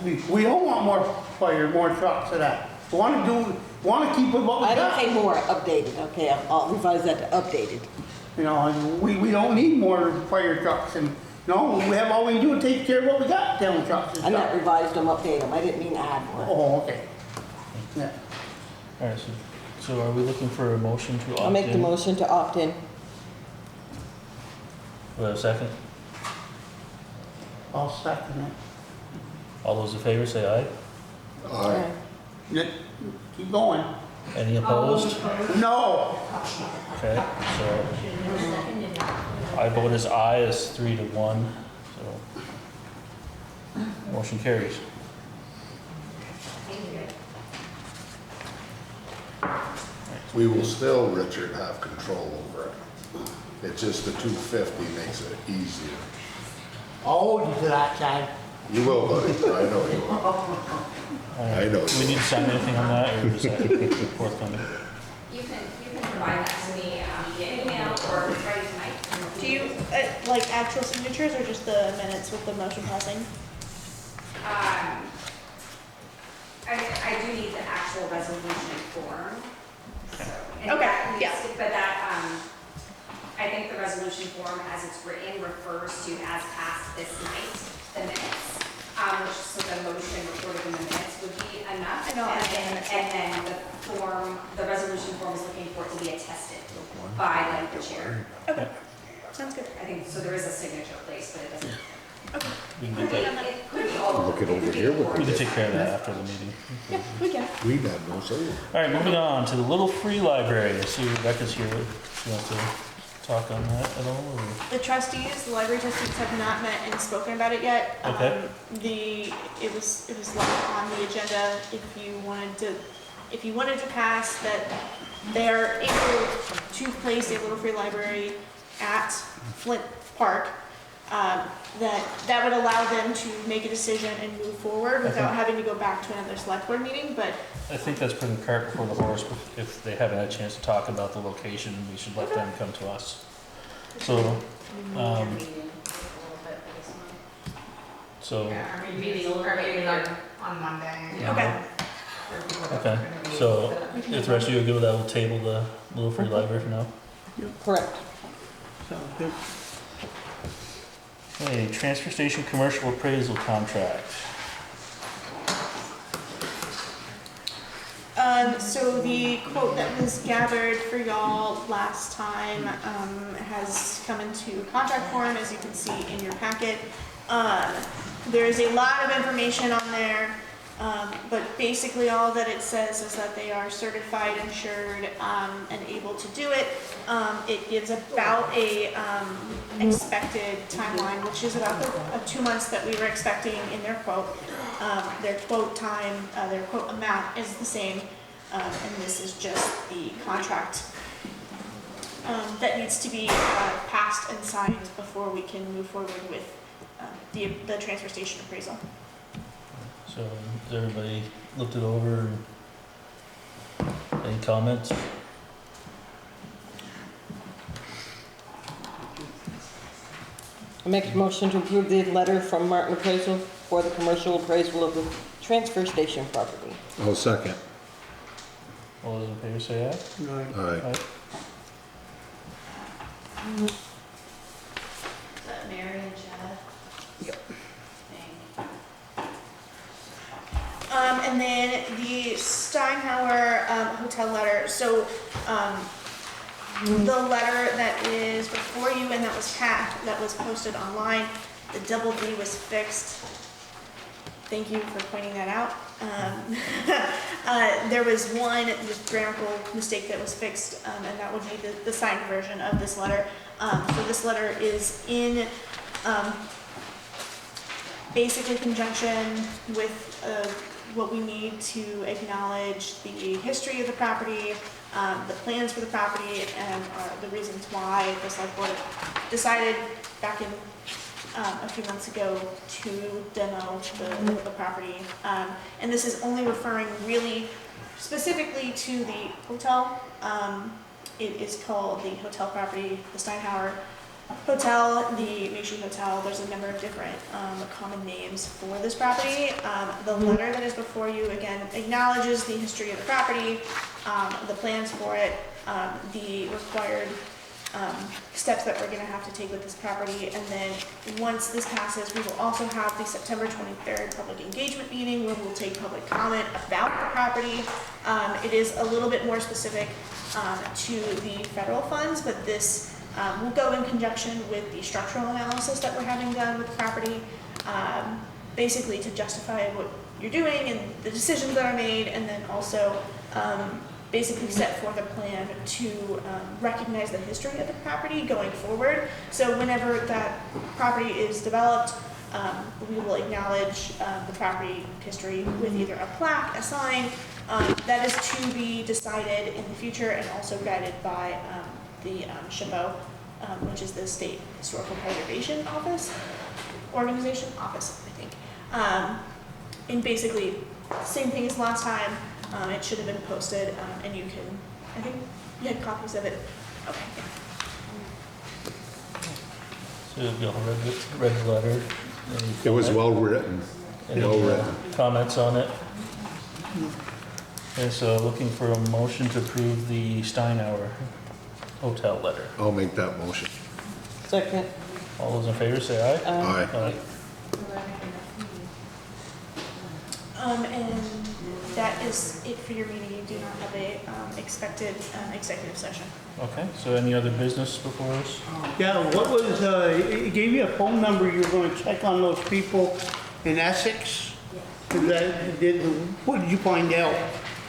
[SPEAKER 8] We don't want more fire, more trucks of that. We wanna keep with what we
[SPEAKER 6] I
[SPEAKER 8] got.
[SPEAKER 6] don't say more, updated, okay, I'll revise that to updated.
[SPEAKER 8] You know, and we don't need more fire trucks and, no, we have, all we can do is take care of what we got, town trucks and
[SPEAKER 6] I'm not
[SPEAKER 8] stuff.
[SPEAKER 6] revised them, update them, I didn't mean add more.
[SPEAKER 8] Oh, okay. Yeah.
[SPEAKER 1] All right, so are we looking for a motion to opt in?
[SPEAKER 6] I'll make the motion to opt in.
[SPEAKER 1] Do we have a second?
[SPEAKER 8] I'll second it.
[SPEAKER 1] All those in favor say aye.
[SPEAKER 16] Aye.
[SPEAKER 8] Yeah, keep going.
[SPEAKER 1] Any opposed?
[SPEAKER 8] No.
[SPEAKER 1] Okay, so I vote as aye, as 3-1, so motion carries.
[SPEAKER 16] We will still, Richard, have control over it. It's just the 250 makes it easier.
[SPEAKER 8] I'll hold you to that, Chad.
[SPEAKER 16] You will, buddy, I know you will. I know.
[SPEAKER 1] Do we need to sign anything on that, or is that forthcoming?
[SPEAKER 13] You can provide that to me via email or if it's ready tonight.
[SPEAKER 4] Do you, like actual signatures or just the minutes with the motion passing?
[SPEAKER 13] I do need the actual resolution form. So, and
[SPEAKER 4] Okay,
[SPEAKER 13] that
[SPEAKER 4] yeah.
[SPEAKER 13] needs to- But that, I think the resolution form as it's written refers to as passed this night, the minutes. So the motion recorded in the minutes would be enough.
[SPEAKER 4] I know,
[SPEAKER 13] And then the resolution form is looking for it to be attested by like the chair.
[SPEAKER 4] Okay, sounds good.
[SPEAKER 13] I think, so there is a signature place, but it doesn't.
[SPEAKER 1] We can get that.
[SPEAKER 13] It could be all.
[SPEAKER 16] Look it over here with
[SPEAKER 1] We can take care of that after the meeting.
[SPEAKER 4] Yeah, we can.
[SPEAKER 16] We had no say.
[SPEAKER 1] All right, moving on to the Little Free Library. I see Rebecca's here. She wants to talk on that at all? Or?
[SPEAKER 4] The trustees, the library trustees have not met and spoken about it yet.
[SPEAKER 1] Okay.
[SPEAKER 4] It was left on the agenda if you wanted to pass that they are able to place a Little Free Library at Flint Park, that would allow them to make a decision and move forward without having to go back to another select board meeting, but
[SPEAKER 1] I think that's putting the cart before the horse. If they haven't had a chance to talk about the location, we should let them come to us. So,
[SPEAKER 5] Our meeting on Monday.
[SPEAKER 4] okay.
[SPEAKER 1] okay. So if the rest of you are good with that, we'll table the Little Free Library for now.
[SPEAKER 6] Correct.
[SPEAKER 8] Sounds good.
[SPEAKER 1] Okay, transfer station commercial appraisal contract.
[SPEAKER 4] So the quote that was gathered for y'all last time has come into contract form, as you can see in your packet. There's a lot of information on there, but basically all that it says is that they are certified, insured, and able to do it. It gives about a expected timeline, which is about the 2 months that we were expecting in their quote. Their quote time, their quote amount is the same, and this is just the contract that needs to be passed and signed before we can move forward with the transfer station appraisal.
[SPEAKER 1] So everybody looked it over. Any comments?
[SPEAKER 6] I make a motion to approve the letter from Martin Appraisal for the commercial appraisal of the transfer station property.
[SPEAKER 16] I'll second.
[SPEAKER 1] All those in favor say aye.
[SPEAKER 16] Aye.
[SPEAKER 11] Is that Mary and Chad?
[SPEAKER 6] Yep.
[SPEAKER 4] And then the Steinhauer hotel letter. So the letter that is before you and that was posted online, the double D was fixed. Thank you for pointing that out. There was one just grammatical mistake that was fixed, and that would be the signed version of this letter. So this letter is in basically conjunction with what we need to acknowledge the history of the property, the plans for the property and the reasons why the select board decided back in a few months ago to demo the property. And this is only referring really specifically to the hotel. It is called the hotel property, the Steinhauer Hotel, the Nation Hotel. There's a number of different common names for this property. The letter that is before you, again, acknowledges the history of the property, the plans for it, the required steps that we're going to have to take with this property. And then once this passes, we will also have the September 23rd public engagement meeting where we'll take public comment about the property. It is a little bit more specific to the federal funds, but this will go in conjunction with the structural analysis that we're having done with the property, basically to justify what you're doing and the decisions that are made, and then also basically set forth a plan to recognize the history of the property going forward. So whenever that property is developed, we will acknowledge the property history with either a plaque, a sign. That is to be decided in the future and also guided by the SHPO, which is the State Historical Preservation Organization, I think. And basically, same thing as last time. It should have been posted, and you can, I think you had copies of it. Okay. Yeah.
[SPEAKER 1] So you all read the letter?
[SPEAKER 16] It was well written.
[SPEAKER 1] Any comments on it? And so looking for a motion to approve the Steinhauer Hotel letter.
[SPEAKER 16] I'll make that motion.
[SPEAKER 6] Second.
[SPEAKER 1] All those in favor say aye.
[SPEAKER 16] Aye.
[SPEAKER 4] And that is it for your meeting. You do not have a expected executive session.
[SPEAKER 1] Okay, so any other business before us?
[SPEAKER 8] Yeah, what was, it gave you a phone number, you were gonna check on those people in Essex? What did you find out?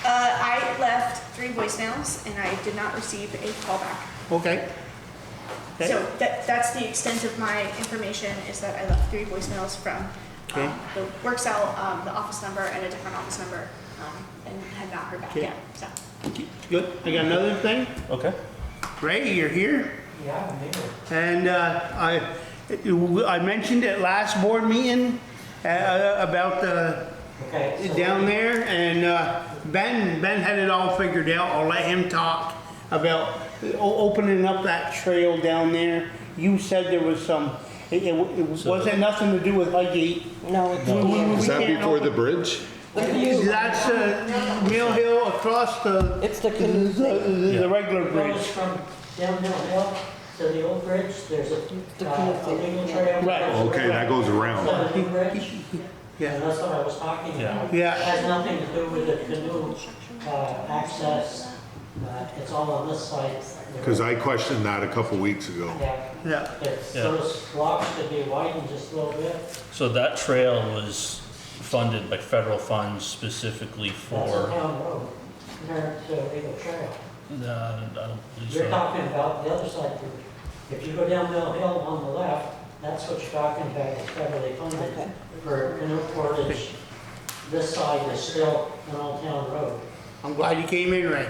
[SPEAKER 4] I left 3 voicemails and I did not receive a call back.
[SPEAKER 8] Okay. Okay.
[SPEAKER 4] So that's the extent of my information, is that I left 3 voicemails from the work cell, the office number, and a different office number, and had not heard back yet. So.
[SPEAKER 8] Good. I got another thing.
[SPEAKER 1] Okay.
[SPEAKER 8] Ray, you're here?
[SPEAKER 19] Yeah, I'm
[SPEAKER 8] And
[SPEAKER 19] here.
[SPEAKER 8] I mentioned at last board meeting about down there, and Ben had it all figured out. I'll let him talk about opening up that trail down there. You said there was some, it wasn't nothing to do with Highgate.
[SPEAKER 6] No.
[SPEAKER 16] Is that before the bridge?
[SPEAKER 8] That's Mill Hill across the.
[SPEAKER 6] It's the
[SPEAKER 8] the regular
[SPEAKER 19] Goes
[SPEAKER 8] bridge.
[SPEAKER 19] from down Mill Hill to the old bridge, there's a legal trail.
[SPEAKER 8] Right.
[SPEAKER 16] Okay, that goes around.
[SPEAKER 19] The new bridge.
[SPEAKER 8] Yeah.
[SPEAKER 19] And that's what I was talking about.
[SPEAKER 8] Yeah.
[SPEAKER 19] It has nothing to do with the canoe access. It's all on this side.
[SPEAKER 16] Because I questioned that a couple weeks ago.
[SPEAKER 19] Yeah. Those blocks could be widened just a little bit.
[SPEAKER 1] So that trail was funded by federal funds specifically
[SPEAKER 19] That's a
[SPEAKER 1] for,
[SPEAKER 19] town road, compared to a legal trail.
[SPEAKER 1] I don't believe
[SPEAKER 19] You're
[SPEAKER 1] so.
[SPEAKER 19] talking about the other side. If you go down Mill Hill on the left, that's what you're talking about, is federally funded for canoe portage. This side is still an old town road.
[SPEAKER 8] I'm glad you came in, Ray.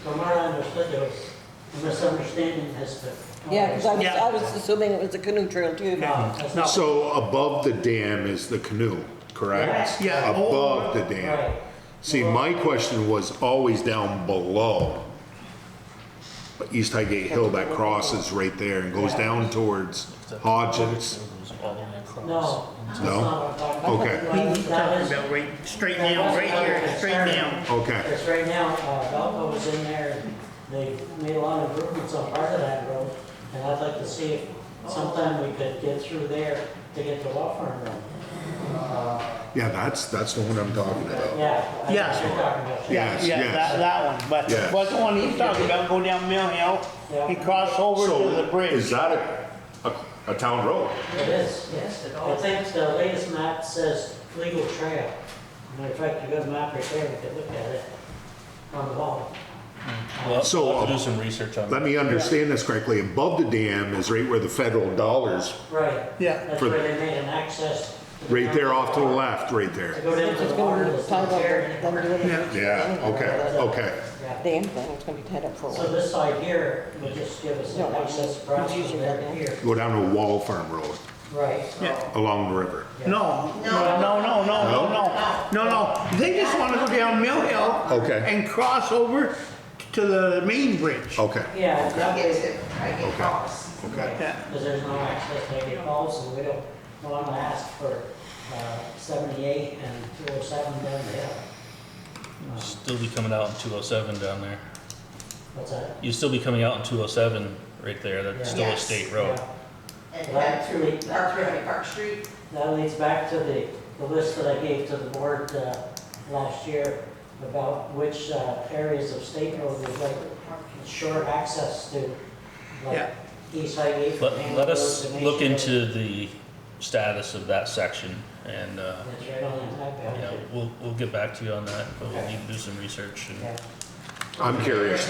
[SPEAKER 19] From what I understood, there was a misunderstanding as to.
[SPEAKER 6] Yeah, because I was assuming it was a canoe trail too.
[SPEAKER 8] No.
[SPEAKER 16] So above the dam is the canoe, correct?
[SPEAKER 8] Yeah.
[SPEAKER 16] Above the dam.
[SPEAKER 19] Right.
[SPEAKER 16] See, my question was always down below. But East Highgate Hill, that crosses right there and goes down towards Hodgins.
[SPEAKER 1] All the way across.
[SPEAKER 19] No. That's
[SPEAKER 16] No?
[SPEAKER 19] not what I'm talking about.
[SPEAKER 16] Okay.
[SPEAKER 8] He's talking about right straight down, right here, straight down.
[SPEAKER 16] Okay.
[SPEAKER 19] Because right now, Velco was in there, and they made a lot of improvements on part of that road, and I'd like to see if sometime we could get through there to get to Wafern Road.
[SPEAKER 16] Yeah, that's the one I'm talking about.
[SPEAKER 19] Yeah. I
[SPEAKER 8] Yeah.
[SPEAKER 19] think you're talking about.
[SPEAKER 16] Yes,
[SPEAKER 8] Yeah,
[SPEAKER 16] yes.
[SPEAKER 8] that one, but
[SPEAKER 16] Yes.
[SPEAKER 8] the one he's talking about, go down Mill Hill, he cross over to the
[SPEAKER 16] So
[SPEAKER 8] bridge.
[SPEAKER 16] is that a town road?
[SPEAKER 19] It is, yes. I think the latest map says legal trail. Matter of fact, you got a map right there, we could look at it on the wall.
[SPEAKER 1] Well,
[SPEAKER 16] So,
[SPEAKER 1] I'll have to do some research on
[SPEAKER 16] Let
[SPEAKER 1] that.
[SPEAKER 16] me understand this correctly. Above the dam is right where the federal dollars.
[SPEAKER 19] Right.
[SPEAKER 8] Yeah.
[SPEAKER 19] That's
[SPEAKER 16] For-
[SPEAKER 19] where they made an access
[SPEAKER 16] Right there off to the left, right there.
[SPEAKER 6] Go down to the water, it's tied up, them doing it.
[SPEAKER 16] Yeah, okay, okay.
[SPEAKER 6] Damn thing, it's gonna be tied up for a
[SPEAKER 19] So
[SPEAKER 6] while.
[SPEAKER 19] this side here would just give us an access across from there to here.
[SPEAKER 16] Go down to Wall Farm Road,
[SPEAKER 19] Right.
[SPEAKER 16] along the river.
[SPEAKER 8] No, no. They just wanna go down Mill Hill.
[SPEAKER 16] Okay.
[SPEAKER 8] And cross over to the main bridge.
[SPEAKER 16] Okay,
[SPEAKER 19] Yeah, that way,
[SPEAKER 16] okay.
[SPEAKER 8] Yeah.
[SPEAKER 19] because there's no access to any calls, and we don't want to ask for 78 and 207 down the hill.
[SPEAKER 1] Still be coming out in 207 down there.
[SPEAKER 19] What's that?
[SPEAKER 1] You'd still be coming out in 207 right there, that's still a
[SPEAKER 2] Yes.
[SPEAKER 1] state road.
[SPEAKER 2] And
[SPEAKER 19] Well,
[SPEAKER 2] that's
[SPEAKER 19] actually,
[SPEAKER 2] Park Street.
[SPEAKER 19] that leads back to the list that I gave to the board last year about which areas of state road would like short access to, like
[SPEAKER 8] Yeah.
[SPEAKER 19] East Highgate. from Hammond
[SPEAKER 1] Let
[SPEAKER 19] Road
[SPEAKER 1] us
[SPEAKER 19] to Main
[SPEAKER 1] look
[SPEAKER 19] Street.
[SPEAKER 1] into the status of that section, and,
[SPEAKER 19] That's right on that map.
[SPEAKER 1] yeah, we'll get back to you on that, but we'll need to do some research and.
[SPEAKER 19] Yeah.
[SPEAKER 16] I'm curious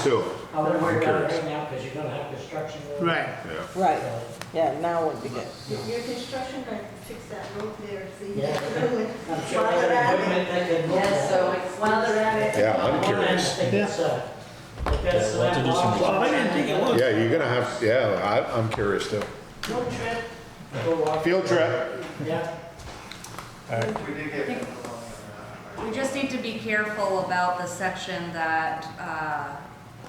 [SPEAKER 16] too.
[SPEAKER 19] I wouldn't worry
[SPEAKER 16] I'm
[SPEAKER 19] about it
[SPEAKER 16] curious.
[SPEAKER 19] right now, because you're gonna have construction. going.
[SPEAKER 8] Right.
[SPEAKER 16] Yeah.
[SPEAKER 6] Right, yeah, now would be good.
[SPEAKER 7] Your construction guy fix that road there, see?
[SPEAKER 19] Yeah. I'm sure
[SPEAKER 7] While
[SPEAKER 19] they're
[SPEAKER 7] they're at
[SPEAKER 19] equipment that could move
[SPEAKER 3] Yes,
[SPEAKER 19] that.
[SPEAKER 3] so it's
[SPEAKER 7] While they're at it.
[SPEAKER 16] Yeah, I'm
[SPEAKER 19] On one end, I
[SPEAKER 16] curious.
[SPEAKER 19] think it's, they've got
[SPEAKER 1] Yeah, we'll have to do some
[SPEAKER 19] cement
[SPEAKER 8] Well, I didn't think it was.
[SPEAKER 16] Yeah, you're gonna have, yeah, I'm curious too.
[SPEAKER 19] Road trip. Go walk.
[SPEAKER 16] Field trip.
[SPEAKER 19] Yeah.
[SPEAKER 14] We did get.
[SPEAKER 12] We just need to be careful about the section that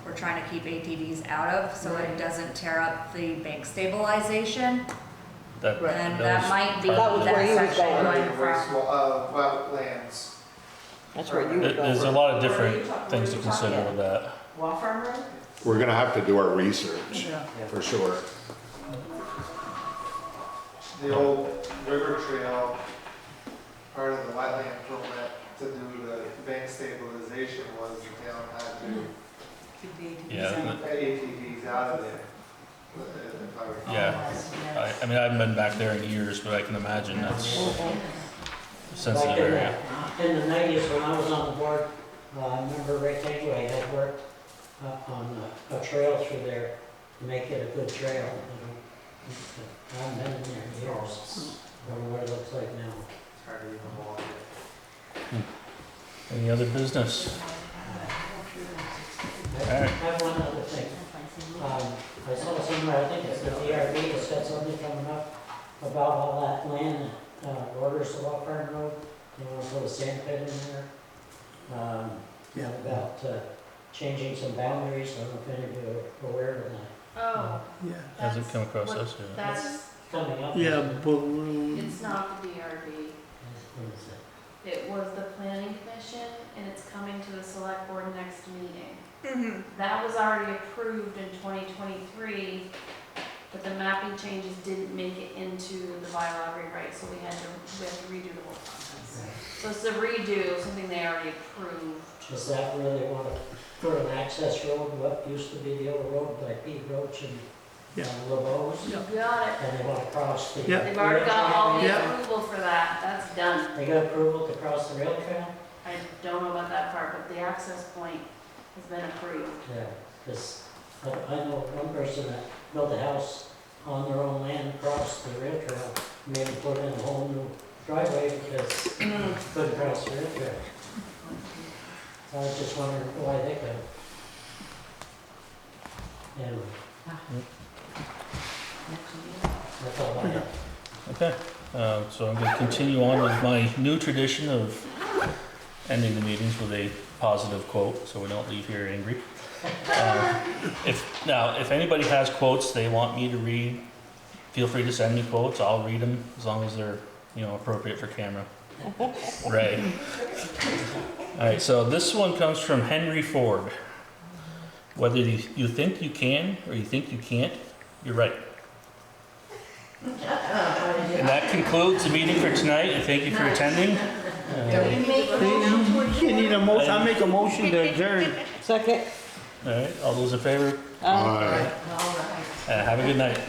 [SPEAKER 12] we're trying to keep ATVs out of, so it doesn't tear up the bank stabilization.
[SPEAKER 1] That,
[SPEAKER 12] And
[SPEAKER 1] that
[SPEAKER 12] that
[SPEAKER 1] was
[SPEAKER 12] might be
[SPEAKER 6] That was where he was
[SPEAKER 12] that section
[SPEAKER 6] going.
[SPEAKER 12] going from.
[SPEAKER 14] Wetlands.
[SPEAKER 6] That's where you would go.
[SPEAKER 1] There's a lot of different things to consider with that.
[SPEAKER 2] Wall Farm Road?
[SPEAKER 16] We're gonna have to do our research, for sure.
[SPEAKER 14] The old river trail, part of the wetland permit to do the bank stabilization was the town had to
[SPEAKER 1] Yeah,
[SPEAKER 14] keep ATVs out of there. If I recall.
[SPEAKER 1] yeah. I mean, I haven't been back there in years, but I can imagine that's a sensitive
[SPEAKER 19] Back in the-
[SPEAKER 1] area.
[SPEAKER 19] In the 90s, when I was on the board, I remember Ray Tanguay had worked on a trail through there to make it a good trail. I haven't been in there in years. I don't know what it looks like now.
[SPEAKER 14] It's hard to even walk it.
[SPEAKER 1] Any other business?
[SPEAKER 19] I
[SPEAKER 1] Alright.
[SPEAKER 19] have one other thing. I saw somewhere, I think it's the DRB, that's got something coming up about all that land borders of Wall Farm Road. They want to put a sand pit in there.
[SPEAKER 8] Yeah.
[SPEAKER 19] About changing some boundaries. I don't know if any of you are aware of that.
[SPEAKER 11] Oh,
[SPEAKER 8] Yeah.
[SPEAKER 1] Hasn't come across us yet.
[SPEAKER 11] that's,
[SPEAKER 19] Coming up.
[SPEAKER 8] Yeah, but,
[SPEAKER 11] it's not the DRB.
[SPEAKER 19] What is it?
[SPEAKER 11] It was the planning commission, and it's coming to the select board next meeting.
[SPEAKER 4] Mm-hmm.
[SPEAKER 11] That was already approved in 2023, but the mapping changes didn't make it into the bylaw rewrite, so we had to redo the whole process. So it's a redo, something they already approved.
[SPEAKER 19] Is that where they want to put an access road, what used to be the old road by Pete Roach and LeBeau's?
[SPEAKER 11] You got it.
[SPEAKER 19] And they want to cross the.
[SPEAKER 8] Yeah.
[SPEAKER 11] They've already got all the
[SPEAKER 8] Yeah.
[SPEAKER 11] approval for that, that's done.
[SPEAKER 19] They got approval to cross the rail trail?
[SPEAKER 11] I don't know about that part, but the access point has been approved.
[SPEAKER 19] Yeah, because I know one person that built a house on their own land across the rail trail, maybe put in a whole new driveway because couldn't cross the rail trail. I was just wondering why they couldn't. Anyway. That's all I have.
[SPEAKER 1] Okay, so I'm going to continue on with my new tradition of ending the meetings with a positive quote, so we don't leave here angry. If anybody has quotes they want me to read, feel free to send me quotes. I'll read them as long as they're, appropriate for camera. Right. All right, so this one comes from Henry Ford. Whether you think you can or you think you can't, you're right. And that concludes the meeting for tonight, and thank you for attending.
[SPEAKER 8] you need a motion, I'll make a motion to adjourn.
[SPEAKER 6] Second.
[SPEAKER 1] All right, all those in favor?
[SPEAKER 16] Aye.
[SPEAKER 1] Have a good night.